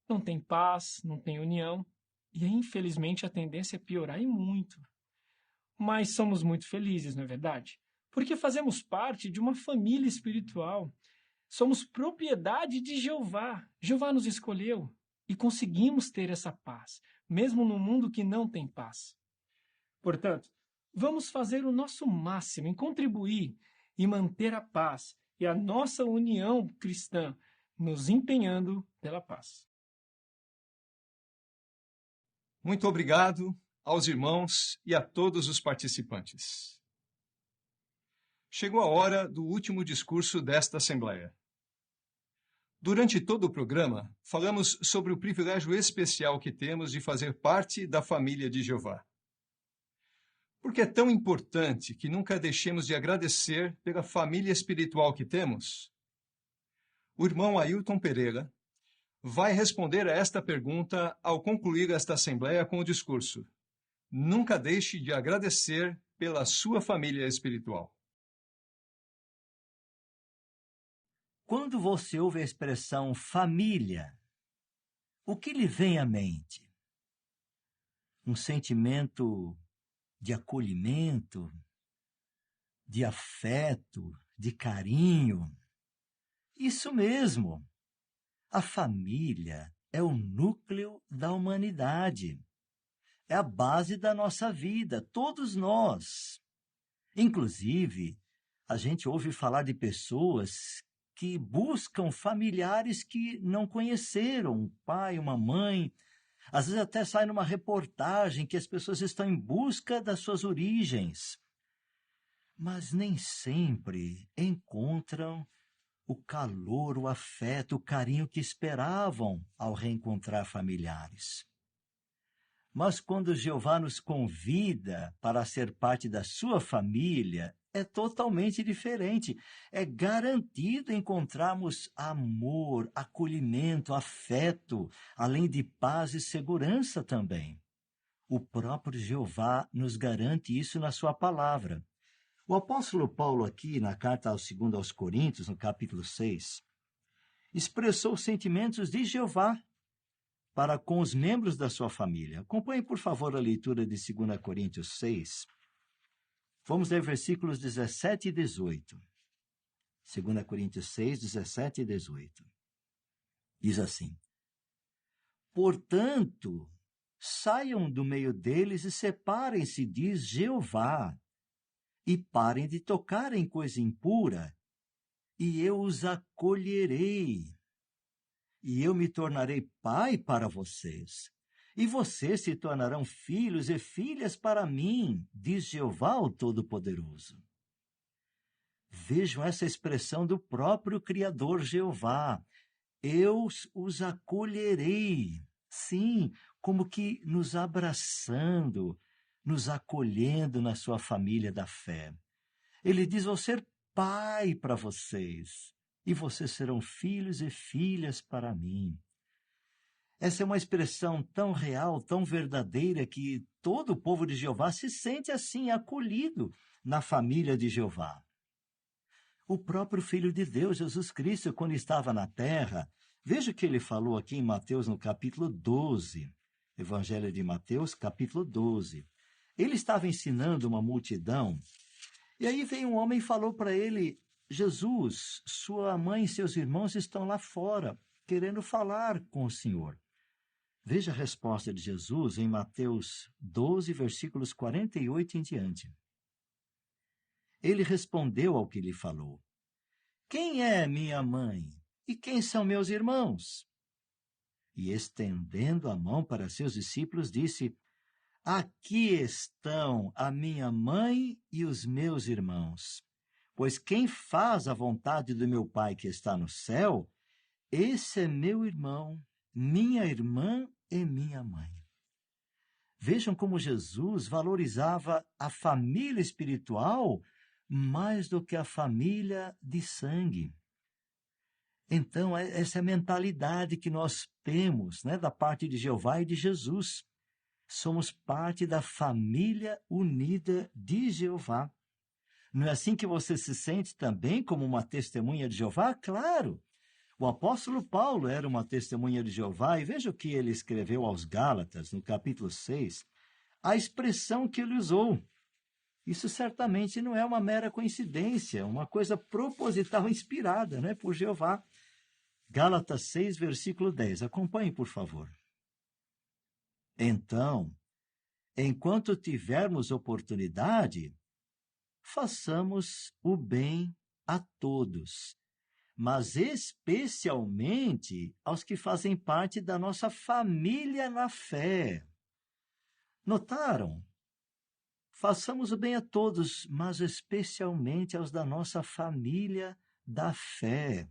Não tem paz, não tem união, e infelizmente a tendência é piorar e muito. Mas somos muito felizes, não é verdade? Porque fazemos parte de uma família espiritual. Somos propriedade de Jeová. Jeová nos escolheu e conseguimos ter essa paz, mesmo no mundo que não tem paz. Portanto, vamos fazer o nosso máximo em contribuir e manter a paz e a nossa união cristã, nos empenhando pela paz. Muito obrigado aos irmãos e a todos os participantes. Chegou a hora do último discurso desta Assembleia. Durante todo o programa, falamos sobre o privilégio especial que temos de fazer parte da família de Jeová. Porque é tão importante que nunca deixemos de agradecer pela família espiritual que temos? O irmão Ailton Pereira vai responder a esta pergunta ao concluir esta Assembleia com o discurso: Nunca deixe de agradecer pela sua família espiritual. Quando você ouve a expressão família, o que lhe vem à mente? Um sentimento de acolhimento, de afeto, de carinho? Isso mesmo. A família é o núcleo da humanidade. É a base da nossa vida, todos nós. Inclusive, a gente ouve falar de pessoas que buscam familiares que não conheceram, um pai, uma mãe. Às vezes até sai numa reportagem que as pessoas estão em busca das suas origens. Mas nem sempre encontram o calor, o afeto, o carinho que esperavam ao reencontrar familiares. Mas quando Jeová nos convida para ser parte da sua família, é totalmente diferente. É garantido encontrarmos amor, acolhimento, afeto, além de paz e segurança também. O próprio Jeová nos garante isso na sua palavra. O apóstolo Paulo aqui, na carta aos Coríntios, no capítulo 6, expressou os sentimentos de Jeová para com os membros da sua família. Acompanhe, por favor, a leitura de 2 Coríntios 6. Vamos ler versículos 17 e 18. 2 Coríntios 6, 17 e 18. Diz assim: Portanto, saiam do meio deles e separem-se, diz Jeová, e parem de tocar em coisa impura, e eu os acolherei, e eu me tornarei pai para vocês, e vocês se tornarão filhos e filhas para mim, diz Jeová o Todo-Poderoso. Vejam essa expressão do próprio Criador Jeová. Eu os acolherei. Sim, como que nos abraçando, nos acolhendo na sua família da fé. Ele diz: vou ser pai para vocês, e vocês serão filhos e filhas para mim. Essa é uma expressão tão real, tão verdadeira, que todo o povo de Jeová se sente assim, acolhido na família de Jeová. O próprio Filho de Deus, Jesus Cristo, quando estava na terra, veja o que ele falou aqui em Mateus, no capítulo 12, Evangelho de Mateus, capítulo 12. Ele estava ensinando uma multidão, e aí veio um homem e falou para ele: Jesus, sua mãe e seus irmãos estão lá fora, querendo falar com o Senhor. Veja a resposta de Jesus em Mateus 12, versículos 48 em diante. Ele respondeu ao que lhe falou: Quem é minha mãe e quem são meus irmãos? E estendendo a mão para seus discípulos, disse: Aqui estão a minha mãe e os meus irmãos. Pois quem faz a vontade do meu Pai que está no céu, esse é meu irmão, minha irmã e minha mãe. Vejam como Jesus valorizava a família espiritual mais do que a família de sangue. Então, essa é a mentalidade que nós temos, né, da parte de Jeová e de Jesus. Somos parte da família unida de Jeová. Não é assim que você se sente também como uma testemunha de Jeová? Claro! O apóstolo Paulo era uma testemunha de Jeová, e veja o que ele escreveu aos Gálatas, no capítulo 6, a expressão que ele usou. Isso certamente não é uma mera coincidência, uma coisa proposital inspirada, né, por Jeová. Gálatas 6, versículo 10. Acompanhe, por favor. Então, enquanto tivermos oportunidade, façamos o bem a todos, mas especialmente aos que fazem parte da nossa família na fé. Notaram? Façamos o bem a todos, mas especialmente aos da nossa família da fé.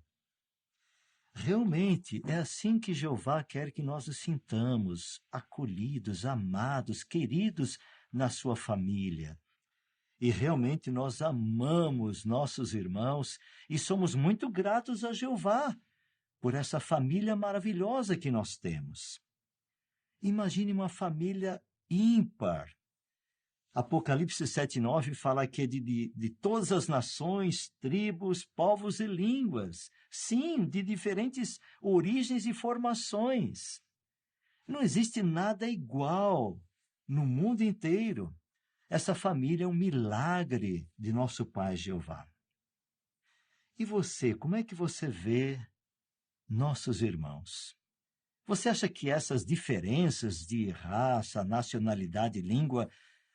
Realmente, é assim que Jeová quer que nós nos sintamos, acolhidos, amados, queridos na sua família. E realmente nós amamos nossos irmãos e somos muito gratos a Jeová por essa família maravilhosa que nós temos. Imagine uma família ímpar. Apocalipse 7:9 fala que é de todas as nações, tribos, povos e línguas. Sim, de diferentes origens e formações. Não existe nada igual no mundo inteiro. Essa família é um milagre de nosso Pai Jeová. E você, como é que você vê nossos irmãos? Você acha que essas diferenças de raça, nacionalidade e língua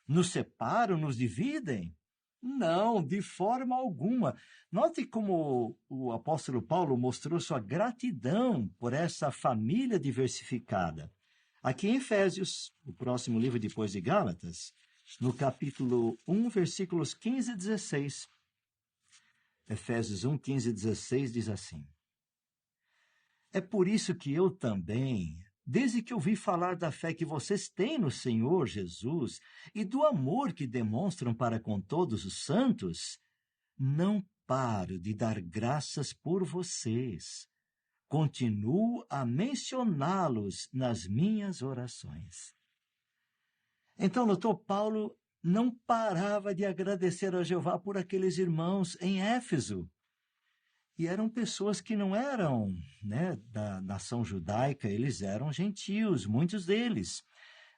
nos separam, nos dividem? Não, de forma alguma. Note como o apóstolo Paulo mostrou sua gratidão por essa família diversificada. Aqui em Efésios, o próximo livro depois de Gálatas, no capítulo 1, versículos 15 e 16. Efésios 1, 15 e 16 diz assim: É por isso que eu também, desde que ouvi falar da fé que vocês têm no Senhor Jesus e do amor que demonstram para com todos os santos, não paro de dar graças por vocês. Continuo a mencioná-los nas minhas orações. Então, notou, Paulo não parava de agradecer a Jeová por aqueles irmãos em Éfeso. E eram pessoas que não eram, da nação judaica, eles eram gentios, muitos deles.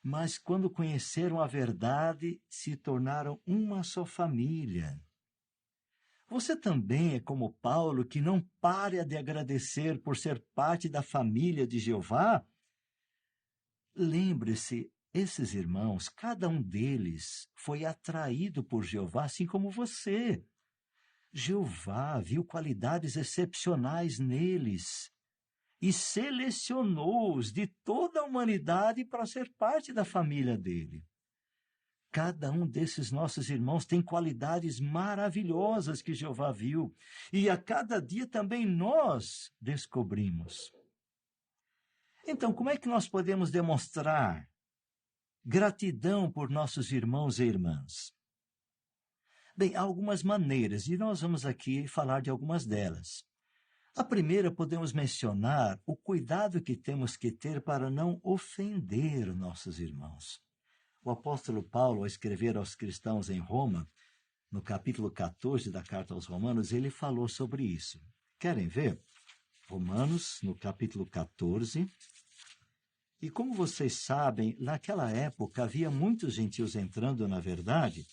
Mas quando conheceram a verdade, se tornaram uma só família. Você também é como Paulo, que não para de agradecer por ser parte da família de Jeová? Lembre-se, esses irmãos, cada um deles foi atraído por Jeová, assim como você. Jeová viu qualidades excepcionais neles e selecionou-os de toda a humanidade para ser parte da família dele. Cada um desses nossos irmãos tem qualidades maravilhosas que Jeová viu e a cada dia também nós descobrimos. Então, como é que nós podemos demonstrar gratidão por nossos irmãos e irmãs? Bem, há algumas maneiras, e nós vamos aqui falar de algumas delas. A primeira, podemos mencionar o cuidado que temos que ter para não ofender nossos irmãos. O apóstolo Paulo, ao escrever aos cristãos em Roma, no capítulo 14 da carta aos Romanos, ele falou sobre isso. Querem ver? Romanos, no capítulo 14. E como vocês sabem, naquela época havia muitos gentios entrando na verdade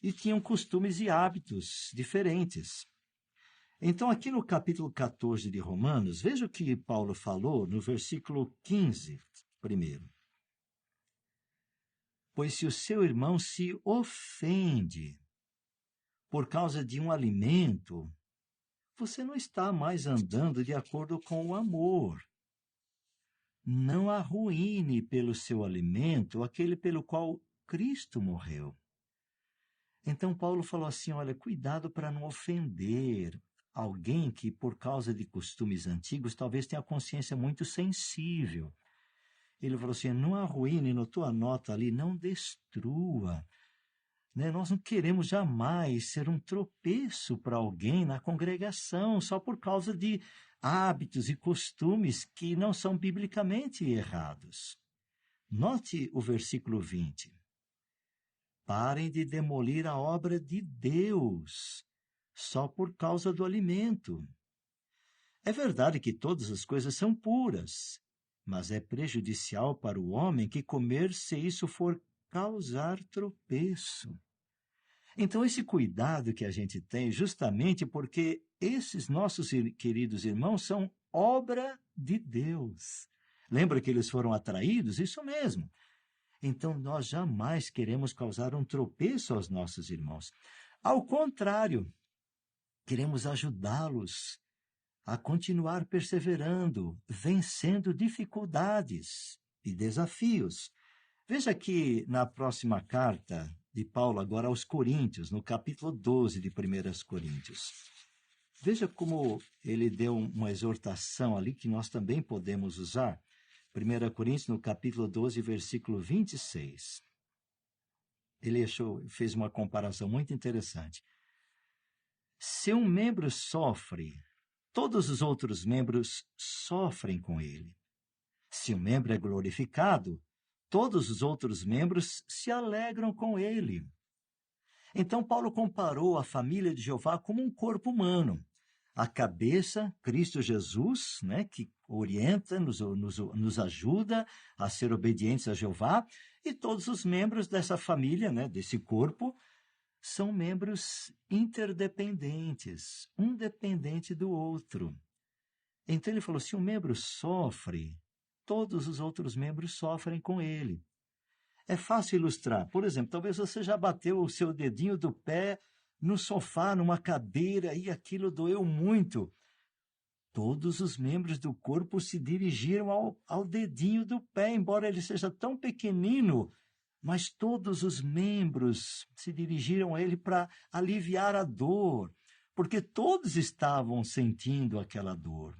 e tinham costumes e hábitos diferentes. Então, aqui no capítulo 14 de Romanos, veja o que Paulo falou no versículo 15, primeiro. Pois se o seu irmão se ofende por causa de um alimento, você não está mais andando de acordo com o amor. Não arruine pelo seu alimento aquele pelo qual Cristo morreu. Então Paulo falou assim, olha, cuidado para não ofender alguém que, por causa de costumes antigos, talvez tenha a consciência muito sensível. Ele falou assim, não arruine, notou a nota ali, não destrua. Nós não queremos jamais ser um tropeço para alguém na congregação, só por causa de hábitos e costumes que não são biblicamente errados. Note o versículo 20. parem de demolir a obra de Deus só por causa do alimento. É verdade que todas as coisas são puras, mas é prejudicial para o homem que comer se isso for causar tropeço. Então, esse cuidado que a gente tem, justamente porque esses nossos queridos irmãos são obra de Deus. Lembra que eles foram atraídos? Isso mesmo. Então, nós jamais queremos causar um tropeço aos nossos irmãos. Ao contrário, queremos ajudá-los a continuar perseverando, vencendo dificuldades e desafios. Veja que na próxima carta de Paulo, agora aos Coríntios, no capítulo 12 de 1 Coríntios. Veja como ele deu uma exortação ali que nós também podemos usar. 1 Coríntios, no capítulo 12, versículo 26. Ele fez uma comparação muito interessante. Se um membro sofre, todos os outros membros sofrem com ele. Se um membro é glorificado, todos os outros membros se alegram com ele. Então, Paulo comparou a família de Jeová como um corpo humano. A cabeça, Cristo Jesus, né, que orienta, nos ajuda a ser obedientes a Jeová, e todos os membros dessa família, né, desse corpo, são membros interdependentes, um dependente do outro. Então ele falou, se um membro sofre, todos os outros membros sofrem com ele. É fácil ilustrar. Por exemplo, talvez você já bateu o seu dedinho do pé no sofá, numa cadeira, e aquilo doeu muito. Todos os membros do corpo se dirigiram ao dedinho do pé, embora ele seja tão pequenino, mas todos os membros se dirigiram a ele para aliviar a dor, porque todos estavam sentindo aquela dor.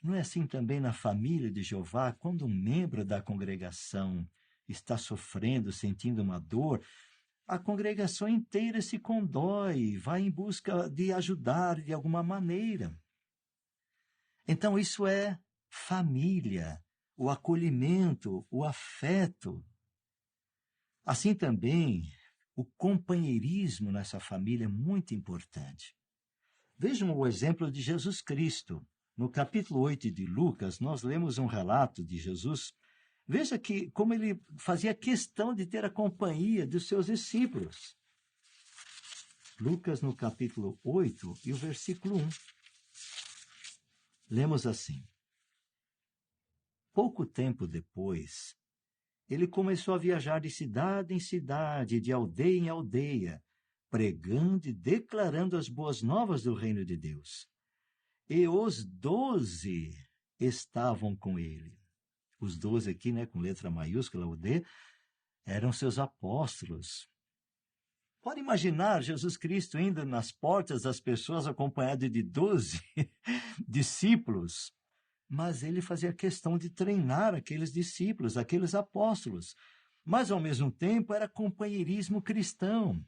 Não é assim também na família de Jeová, quando um membro da congregação está sofrendo, sentindo uma dor, a congregação inteira se condói, vai em busca de ajudar de alguma maneira. Então, isso é família, o acolhimento, o afeto. Assim também, o companheirismo nessa família é muito importante. Vejam o exemplo de Jesus Cristo. No capítulo 8 de Lucas, nós lemos um relato de Jesus. Veja como ele fazia questão de ter a companhia dos seus discípulos. Lucas, no capítulo 8, e o versículo 1. Lemos assim. Pouco tempo depois, ele começou a viajar de cidade em cidade, de aldeia em aldeia, pregando e declarando as boas novas do reino de Deus. E os 12 estavam com ele. Os 12 aqui, né, com letra maiúscula, o D, eram seus apóstolos. Pode imaginar Jesus Cristo indo nas portas das pessoas acompanhado de 12 discípulos. Mas ele fazia questão de treinar aqueles discípulos, aqueles apóstolos. Mas, ao mesmo tempo, era companheirismo cristão.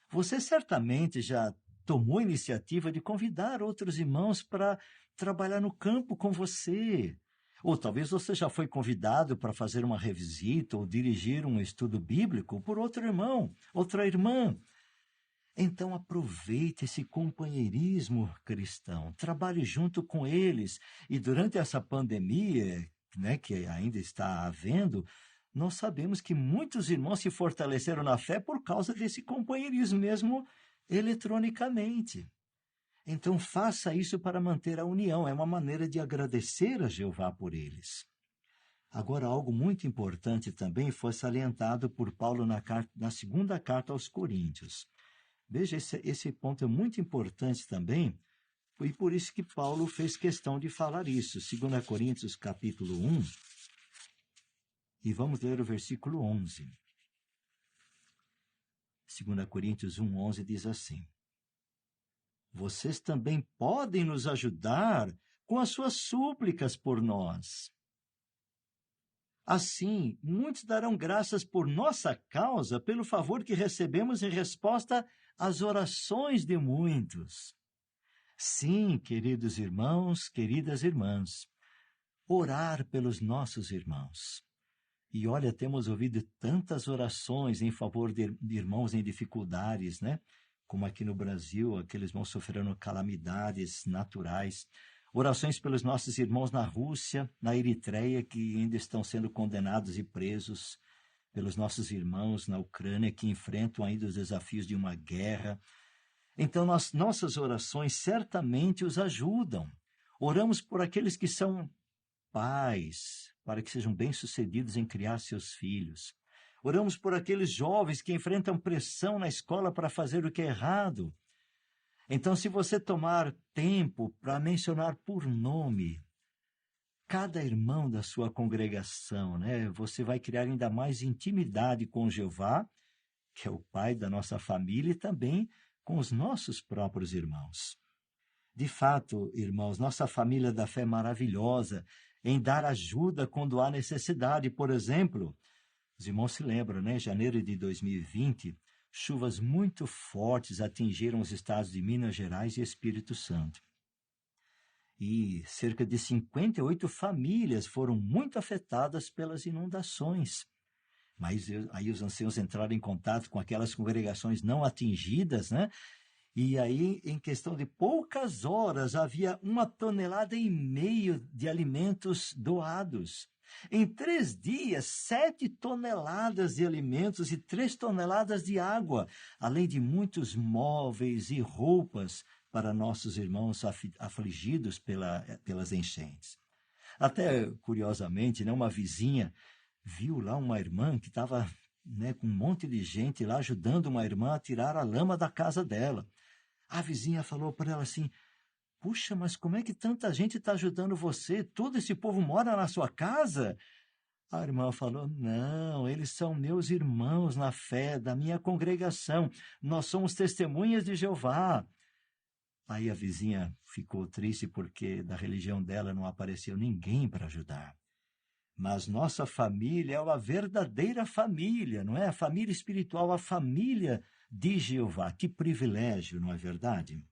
Você certamente já tomou a iniciativa de convidar outros irmãos para trabalhar no campo com você. Ou talvez você já foi convidado para fazer uma revisita ou dirigir um estudo bíblico por outro irmão, outra irmã. Então aproveite esse companheirismo cristão, trabalhe junto com eles. E durante essa pandemia, né, que ainda está havendo, nós sabemos que muitos irmãos se fortaleceram na fé por causa desse companheirismo mesmo eletronicamente. Então faça isso para manter a união, é uma maneira de agradecer a Jeová por eles. Agora, algo muito importante também foi salientado por Paulo na segunda carta aos Coríntios. Veja, esse ponto é muito importante também, e por isso que Paulo fez questão de falar isso. 2 Coríntios, capítulo 1, e vamos ler o versículo 11. 2 Coríntios 1, 11 diz assim: vocês também podem nos ajudar com as suas súplicas por nós. Assim, muitos darão graças por nossa causa, pelo favor que recebemos em resposta às orações de muitos. Sim, queridos irmãos, queridas irmãs, orar pelos nossos irmãos. E olha, temos ouvido tantas orações em favor de irmãos em dificuldades, né? Como aqui no Brasil, aqueles irmãos sofrendo calamidades naturais. Orações pelos nossos irmãos na Rússia, na Eritreia, que ainda estão sendo condenados e presos. Pelos nossos irmãos na Ucrânia, que enfrentam ainda os desafios de uma guerra. Então, nossas orações certamente os ajudam. Oramos por aqueles que são pais, para que sejam bem-sucedidos em criar seus filhos. Oramos por aqueles jovens que enfrentam pressão na escola para fazer o que é errado. Então, se você tomar tempo para mencionar por nome cada irmão da sua congregação, né, você vai criar ainda mais intimidade com Jeová, que é o pai da nossa família, e também com os nossos próprios irmãos. De fato, irmãos, nossa família da fé é maravilhosa em dar ajuda quando há necessidade. Por exemplo, os irmãos se lembram, né? Em janeiro de 2020, chuvas muito fortes atingiram os estados de Minas Gerais e Espírito Santo. E cerca de 58 famílias foram muito afetadas pelas inundações. Mas aí os anciãos entraram em contato com aquelas congregações não atingidas, né? E aí, em questão de poucas horas, havia 1,5 tonelada de alimentos doados. Em 3 dias, 7 toneladas de alimentos e 3 toneladas de água, além de muitos móveis e roupas para nossos irmãos afligidos pelas enchentes. Até, curiosamente, né, uma vizinha viu lá uma irmã que estava, né, com um monte de gente lá ajudando uma irmã a tirar a lama da casa dela. A vizinha falou para ela assim: puxa, mas como é que tanta gente está ajudando você? Todo esse povo mora na sua casa? A irmã falou: não, eles são meus irmãos na fé, da minha congregação. Nós somos testemunhas de Jeová. Aí a vizinha ficou triste porque da religião dela não apareceu ninguém para ajudar. Mas nossa família é uma verdadeira família, não é? A família espiritual, a família de Jeová. Que privilégio, não é verdade?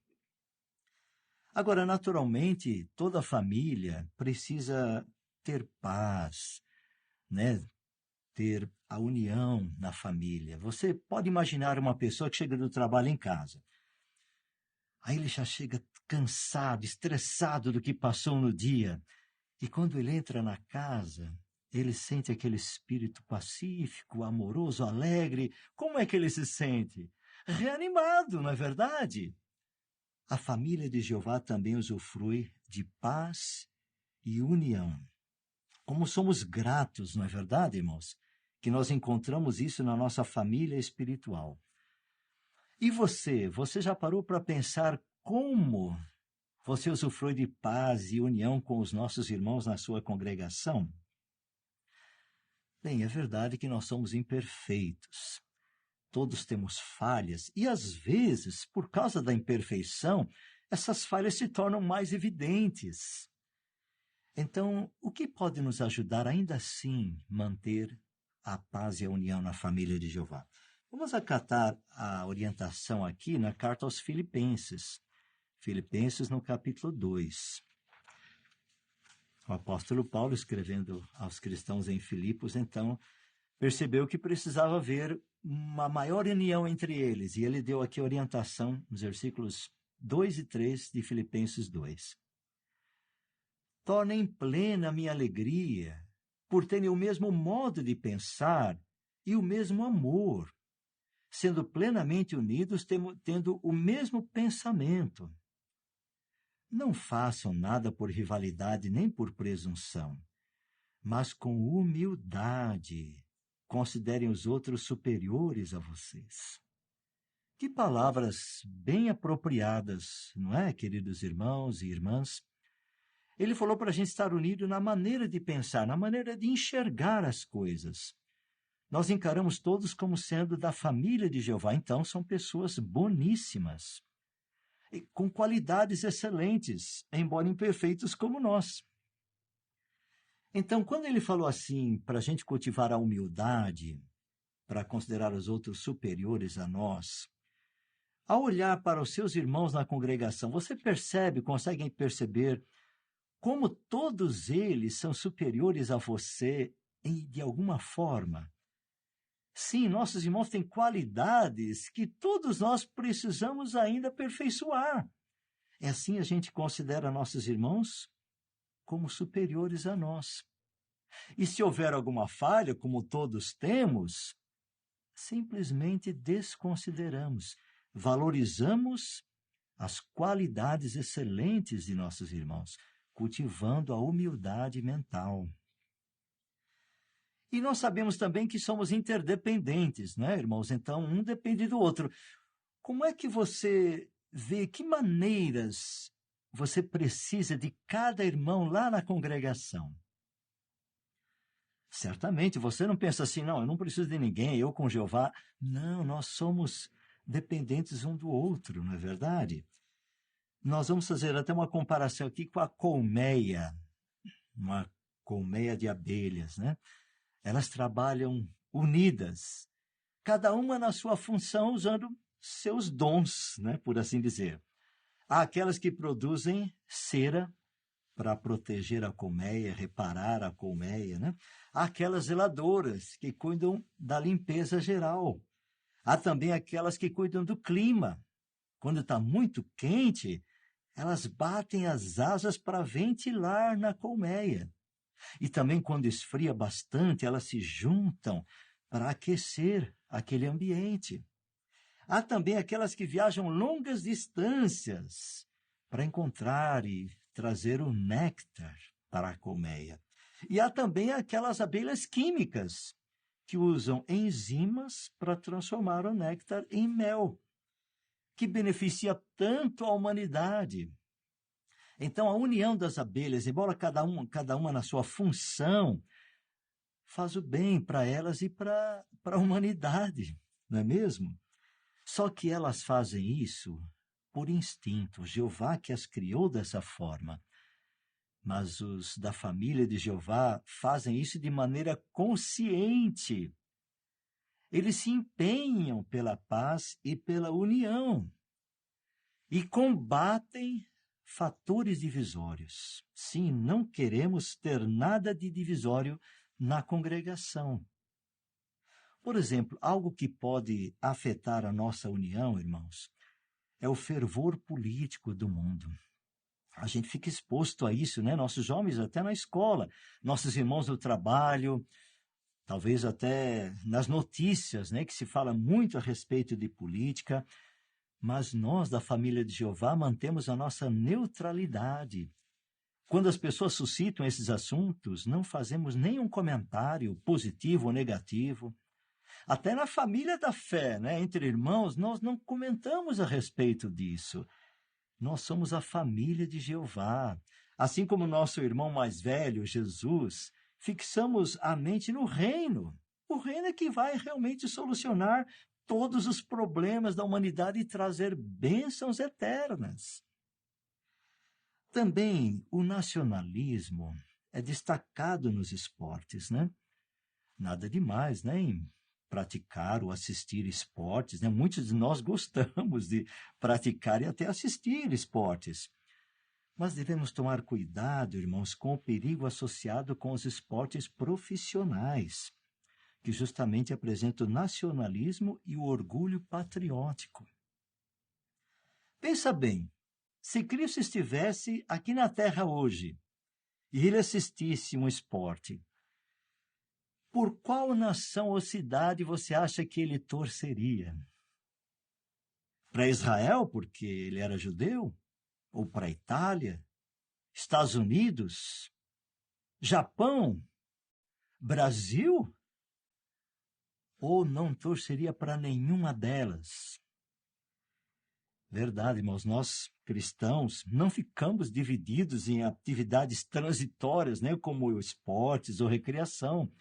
Agora, naturalmente, toda família precisa ter paz, né? Ter a união na família. Você pode imaginar uma pessoa que chega do trabalho em casa. Aí ele já chega cansado, estressado do que passou no dia. E quando ele entra na casa, ele sente aquele espírito pacífico, amoroso, alegre. Como é que ele se sente? Reanimado, não é verdade? A família de Jeová também usufrui de paz e união. Como somos gratos, não é verdade, irmãos? Que nós encontramos isso na nossa família espiritual. E você já parou para pensar como você usufrui de paz e união com os nossos irmãos na sua congregação? Bem, é verdade que nós somos imperfeitos. Todos temos falhas e, às vezes, por causa da imperfeição, essas falhas se tornam mais evidentes. Então, o que pode nos ajudar ainda assim manter a paz e a união na família de Jeová? Vamos acatar a orientação aqui na carta aos Filipenses. Filipenses no capítulo 2. O apóstolo Paulo, escrevendo aos cristãos em Filipos, então, percebeu que precisava haver uma maior união entre eles. E ele deu aqui a orientação nos versículos 2 e 3 de Filipenses 2. Tornem plena a minha alegria por terem o mesmo modo de pensar e o mesmo amor, sendo plenamente unidos, tendo o mesmo pensamento. Não façam nada por rivalidade nem por presunção, mas com humildade considerem os outros superiores a vocês. Que palavras bem apropriadas, não é, queridos irmãos e irmãs? Ele falou para a gente estar unido na maneira de pensar, na maneira de enxergar as coisas. Nós encaramos todos como sendo da família de Jeová, então são pessoas boníssimas, com qualidades excelentes, embora imperfeitos como nós. Então, quando ele falou assim, para a gente cultivar a humildade, para considerar os outros superiores a nós, ao olhar para os seus irmãos na congregação, você consegue perceber como todos eles são superiores a você de alguma forma. Sim, nossos irmãos têm qualidades que todos nós precisamos ainda aperfeiçoar. É assim a gente considera nossos irmãos como superiores a nós. E se houver alguma falha, como todos temos, simplesmente desconsideramos, valorizamos as qualidades excelentes de nossos irmãos, cultivando a humildade mental. E nós sabemos também que somos interdependentes, né, irmãos? Então, um depende do outro. Como é que você vê, que maneiras você precisa de cada irmão lá na congregação? Certamente, você não pensa assim, não, eu não preciso de ninguém, eu com Jeová. Não, nós somos dependentes um do outro, não é verdade? Nós vamos fazer até uma comparação aqui com a colmeia, uma colmeia de abelhas, né? Elas trabalham unidas, cada uma na sua função, usando seus dons, né, por assim dizer. Há aquelas que produzem cera para proteger a colmeia, reparar a colmeia, né? Há aquelas zeladoras que cuidam da limpeza geral. Há também aquelas que cuidam do clima. Quando está muito quente, elas batem as asas para ventilar na colmeia. E também quando esfria bastante, elas se juntam para aquecer aquele ambiente. Há também aquelas que viajam longas distâncias para encontrar e trazer o néctar para a colmeia. E há também aquelas abelhas químicas que usam enzimas para transformar o néctar em mel, que beneficia tanto a humanidade. Então, a união das abelhas, embora cada uma na sua função, faz o bem para elas e para a humanidade, não é mesmo? Só que elas fazem isso por instinto. Jeová que as criou dessa forma. Mas os da família de Jeová fazem isso de maneira consciente. Eles se empenham pela paz e pela união e combatem fatores divisórios. Sim, não queremos ter nada de divisório na congregação. Por exemplo, algo que pode afetar a nossa união, irmãos, é o fervor político do mundo. A gente fica exposto a isso, né? Nossos jovens até na escola, nossos irmãos no trabalho, talvez até nas notícias, né? Que se fala muito a respeito de política. Mas nós, da família de Jeová, mantemos a nossa neutralidade. Quando as pessoas suscitam esses assuntos, não fazemos nenhum comentário positivo ou negativo. Até na família da fé, né, entre irmãos, nós não comentamos a respeito disso. Nós somos a família de Jeová. Assim como nosso irmão mais velho, Jesus, fixamos a mente no reino. O reino é que vai realmente solucionar todos os problemas da humanidade e trazer bênçãos eternas. Também o nacionalismo é destacado nos esportes, né? Nada demais, né, em praticar ou assistir esportes, né? Muitos de nós gostamos de praticar e até assistir esportes. Mas devemos tomar cuidado, irmãos, com o perigo associado com os esportes profissionais, que justamente apresenta o nacionalismo e o orgulho patriótico. Pensa bem, se Cristo estivesse aqui na Terra hoje e ele assistisse um esporte, por qual nação ou cidade você acha que ele torceria? Para Israel, porque ele era judeu? Ou para a Itália? Estados Unidos? Japão? Brasil? Ou não torceria para nenhuma delas? Verdade, irmãos, nós cristãos não ficamos divididos em atividades transitórias, né, como esportes ou recreação.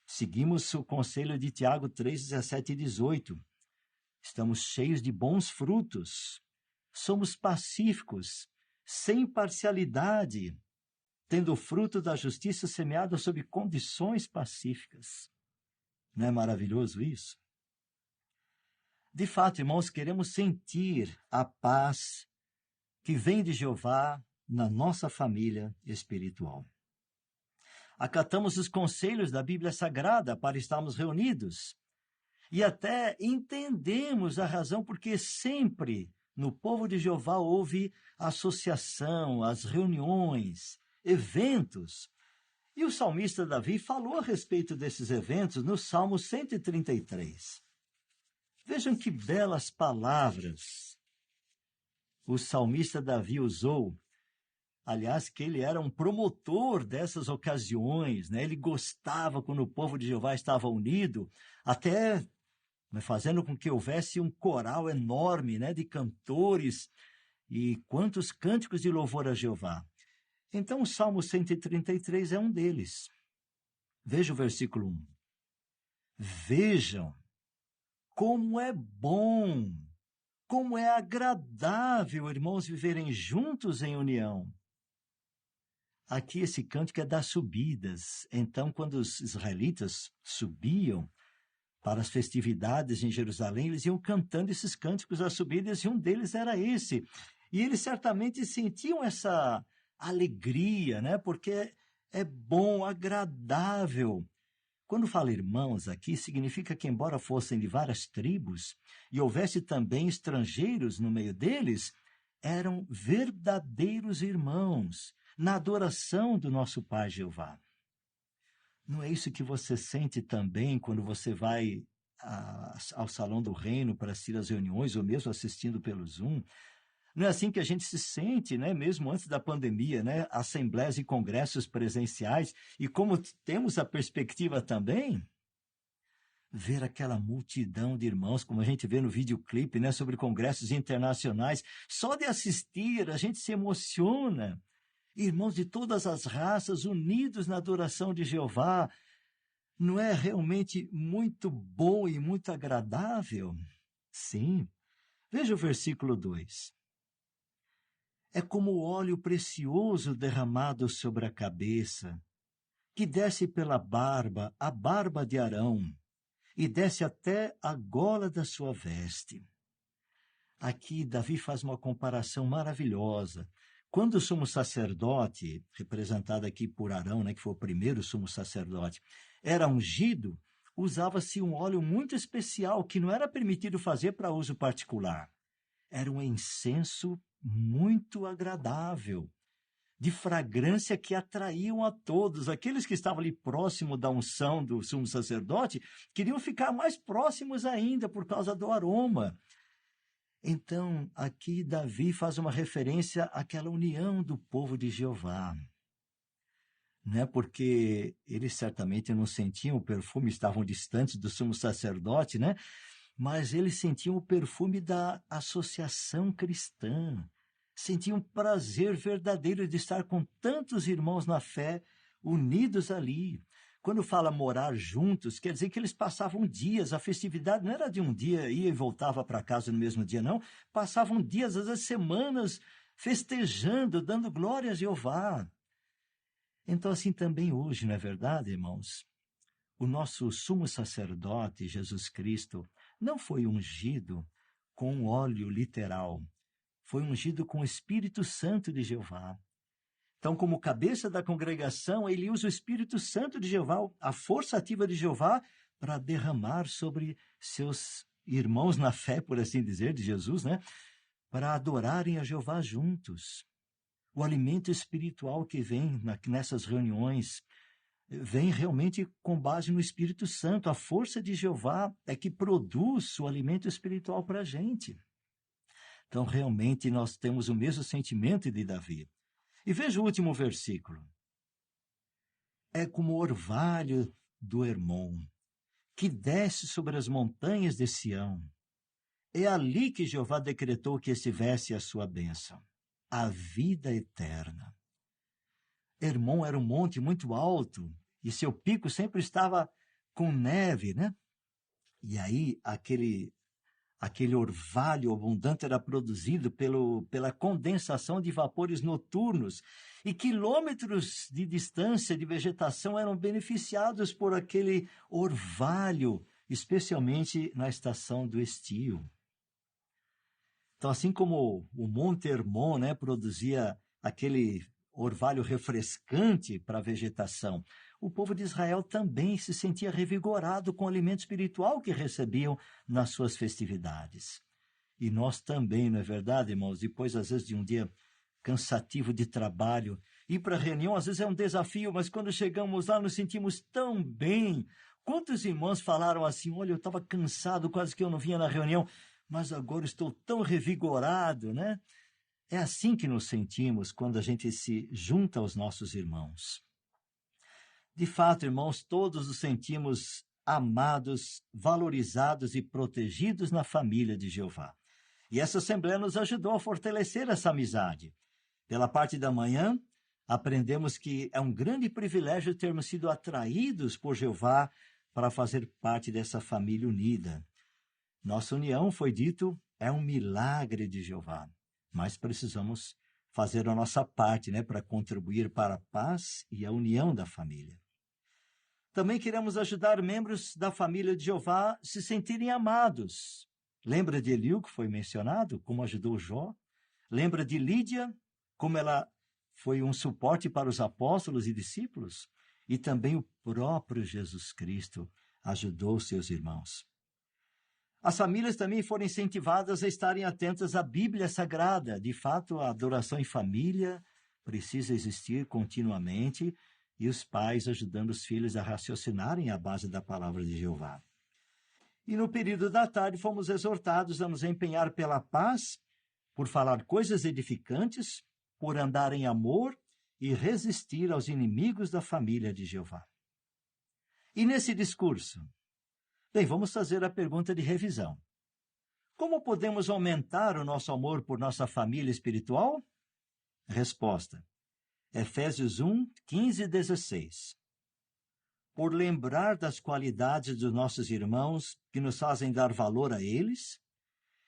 Seguimos o conselho de Tiago 3, 17 e 18. Estamos cheios de bons frutos. Somos pacíficos, sem parcialidade, tendo o fruto da justiça semeado sob condições pacíficas. Não é maravilhoso isso? De fato, irmãos, queremos sentir a paz que vem de Jeová na nossa família espiritual. acatamos os conselhos da Bíblia Sagrada para estarmos reunidos. E até entendemos a razão porque sempre no povo de Jeová houve associação, as reuniões, eventos. E o salmista Davi falou a respeito desses eventos no Salmo 133. Vejam que belas palavras o salmista Davi usou. Aliás, que ele era um promotor dessas ocasiões, né? Ele gostava quando o povo de Jeová estava unido, até fazendo com que houvesse um coral enorme, né, de cantores e quantos cânticos de louvor a Jeová. Então, o Salmo 133 é um deles. Veja o versículo 1. Vejam como é bom, como é agradável, irmãos, viverem juntos em união. Aqui esse cântico é das subidas. Então, quando os israelitas subiam para as festividades em Jerusalém, eles iam cantando esses cânticos das subidas, e um deles era esse. E eles certamente sentiam essa alegria, né? Porque é bom, agradável. Quando fala irmãos aqui, significa que, embora fossem de várias tribos e houvesse também estrangeiros no meio deles, eram verdadeiros irmãos na adoração do nosso Pai Jeová. Não é isso que você sente também quando você vai ao Salão do Reino para assistir às reuniões, ou mesmo assistindo pelo Zoom? Não é assim que a gente se sente, né? Mesmo antes da pandemia, né? Assembleias e congressos presenciais. E como temos a perspectiva também, ver aquela multidão de irmãos, como a gente vê no videoclipe, né? Sobre congressos internacionais. Só de assistir, a gente se emociona. Irmãos de todas as raças unidos na adoração de Jeová. Não é realmente muito bom e muito agradável? Sim. Veja o versículo 2. É como o óleo precioso derramado sobre a cabeça, que desce pela barba, a barba de Arão, e desce até a gola da sua veste. Aqui Davi faz uma comparação maravilhosa. Quando o sumo sacerdote, representado aqui por Arão, né, que foi o primeiro sumo sacerdote, era ungido, usava-se um óleo muito especial que não era permitido fazer para uso particular. Era um incenso muito agradável, de fragrância que atraíam a todos. Aqueles que estavam ali próximo da unção do sumo sacerdote queriam ficar mais próximos ainda por causa do aroma. Então, aqui Davi faz uma referência àquela união do povo de Jeová, né? Porque eles certamente não sentiam o perfume, estavam distantes do sumo sacerdote, né? Mas eles sentiam o perfume da associação cristã, sentiam prazer verdadeiro de estar com tantos irmãos na fé unidos ali. Quando fala morar juntos, quer dizer que eles passavam dias, a festividade não era de um dia, ia e voltava para casa no mesmo dia, não. Passavam dias, às vezes semanas, festejando, dando glória a Jeová. Então, assim também hoje, não é verdade, irmãos? O nosso sumo sacerdote, Jesus Cristo, não foi ungido com óleo literal, foi ungido com o Espírito Santo de Jeová. Então, como cabeça da congregação, ele usa o Espírito Santo de Jeová, a força ativa de Jeová, para derramar sobre seus irmãos na fé, por assim dizer, de Jesus, né? Para adorarem a Jeová juntos. O alimento espiritual que vem nessas reuniões vem realmente com base no Espírito Santo. A força de Jeová é que produz o alimento espiritual para a gente. Então, realmente, nós temos o mesmo sentimento de Davi. E veja o último versículo. É como o orvalho do Hermon, que desce sobre as montanhas de Sião. É ali que Jeová decretou que estivesse a sua bênção, a vida eterna. Hermon era um monte muito alto, e seu pico sempre estava com neve, né? E aí, aquele orvalho abundante era produzido pela condensação de vapores noturnos, e quilômetros de distância de vegetação eram beneficiados por aquele orvalho, especialmente na estação do estio. Então, assim como o Monte Hermon, né, produzia aquele orvalho refrescante para a vegetação, o povo de Israel também se sentia revigorado com o alimento espiritual que recebiam nas suas festividades. E nós também, não é verdade, irmãos? Depois, às vezes, de um dia cansativo de trabalho, ir para a reunião às vezes é um desafio, mas quando chegamos lá nos sentimos tão bem. Quantos irmãos falaram assim, olha, eu estava cansado, quase que eu não vinha na reunião, mas agora estou tão revigorado, né? É assim que nos sentimos quando a gente se junta aos nossos irmãos. De fato, irmãos, todos nos sentimos amados, valorizados e protegidos na família de Jeová. E essa Assembleia nos ajudou a fortalecer essa amizade. Pela parte da manhã, aprendemos que é um grande privilégio termos sido atraídos por Jeová para fazer parte dessa família unida. Nossa união, foi dito, é um milagre de Jeová. Mas precisamos fazer a nossa parte, né, para contribuir para a paz e a união da família. Também queremos ajudar membros da família de Jeová a se sentirem amados. Lembra de Eliú, que foi mencionado, como ajudou Jó? Lembra de Lídia, como ela foi um suporte para os apóstolos e discípulos? E também o próprio Jesus Cristo ajudou seus irmãos. As famílias também foram incentivadas a estarem atentas à Bíblia Sagrada. De fato, a adoração em família precisa existir continuamente e os pais ajudando os filhos a raciocinarem à base da palavra de Jeová. E no período da tarde fomos exortados a nos empenhar pela paz, por falar coisas edificantes, por andar em amor e resistir aos inimigos da família de Jeová. E nesse discurso? Bem, vamos fazer a pergunta de revisão. Como podemos aumentar o nosso amor por nossa família espiritual? Resposta. Efésios 1, 15 e 16. Por lembrar das qualidades dos nossos irmãos que nos fazem dar valor a eles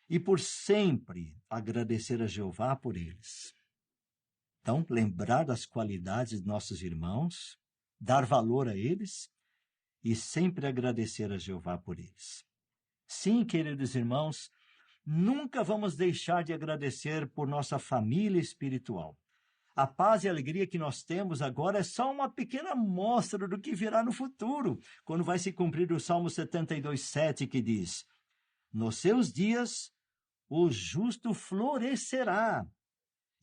e por sempre agradecer a Jeová por eles. Então, lembrar das qualidades dos nossos irmãos, dar valor a eles e sempre agradecer a Jeová por eles. Sim, queridos irmãos, nunca vamos deixar de agradecer por nossa família espiritual. A paz e a alegria que nós temos agora é só uma pequena amostra do que virá no futuro, quando vai se cumprir o Salmo 72:7, que diz: nos seus dias o justo florescerá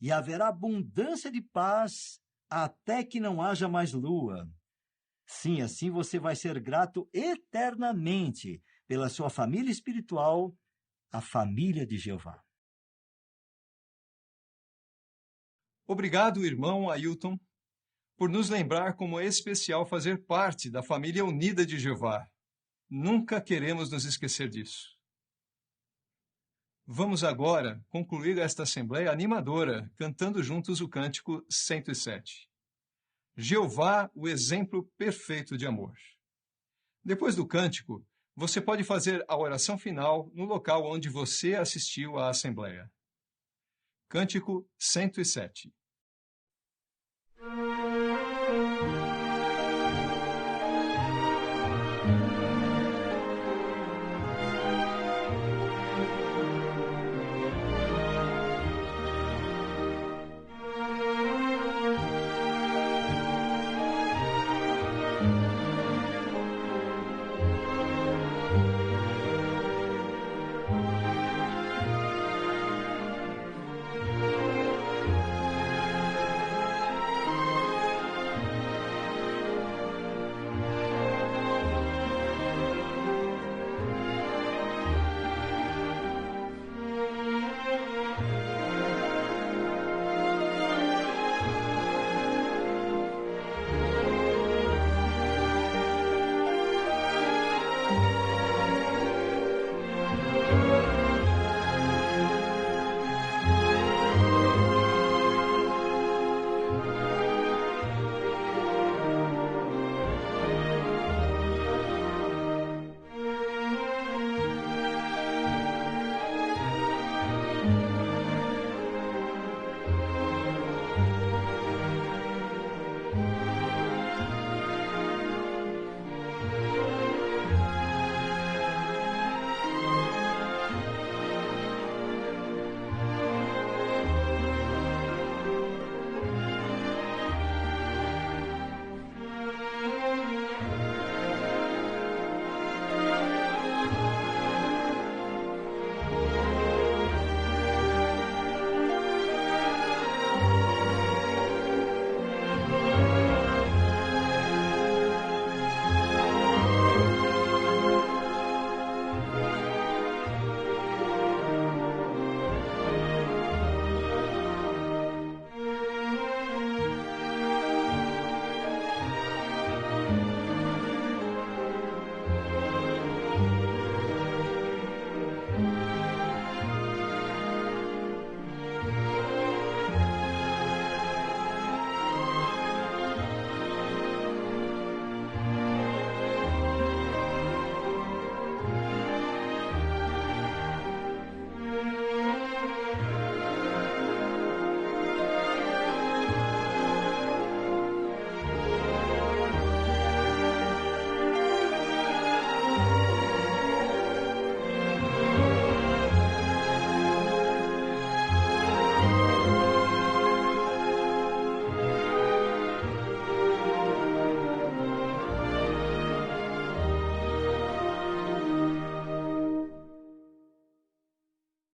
e haverá abundância de paz até que não haja mais lua. Sim, assim você vai ser grato eternamente pela sua família espiritual, a família de Jeová. Obrigado, irmão Ailton, por nos lembrar como é especial fazer parte da família unida de Jeová. Nunca queremos nos esquecer disso. Vamos agora concluir esta assembleia animadora, cantando juntos o cântico 107. Jeová, o exemplo perfeito de amor. Depois do cântico, você pode fazer a oração final no local onde você assistiu à assembleia. Cântico 107.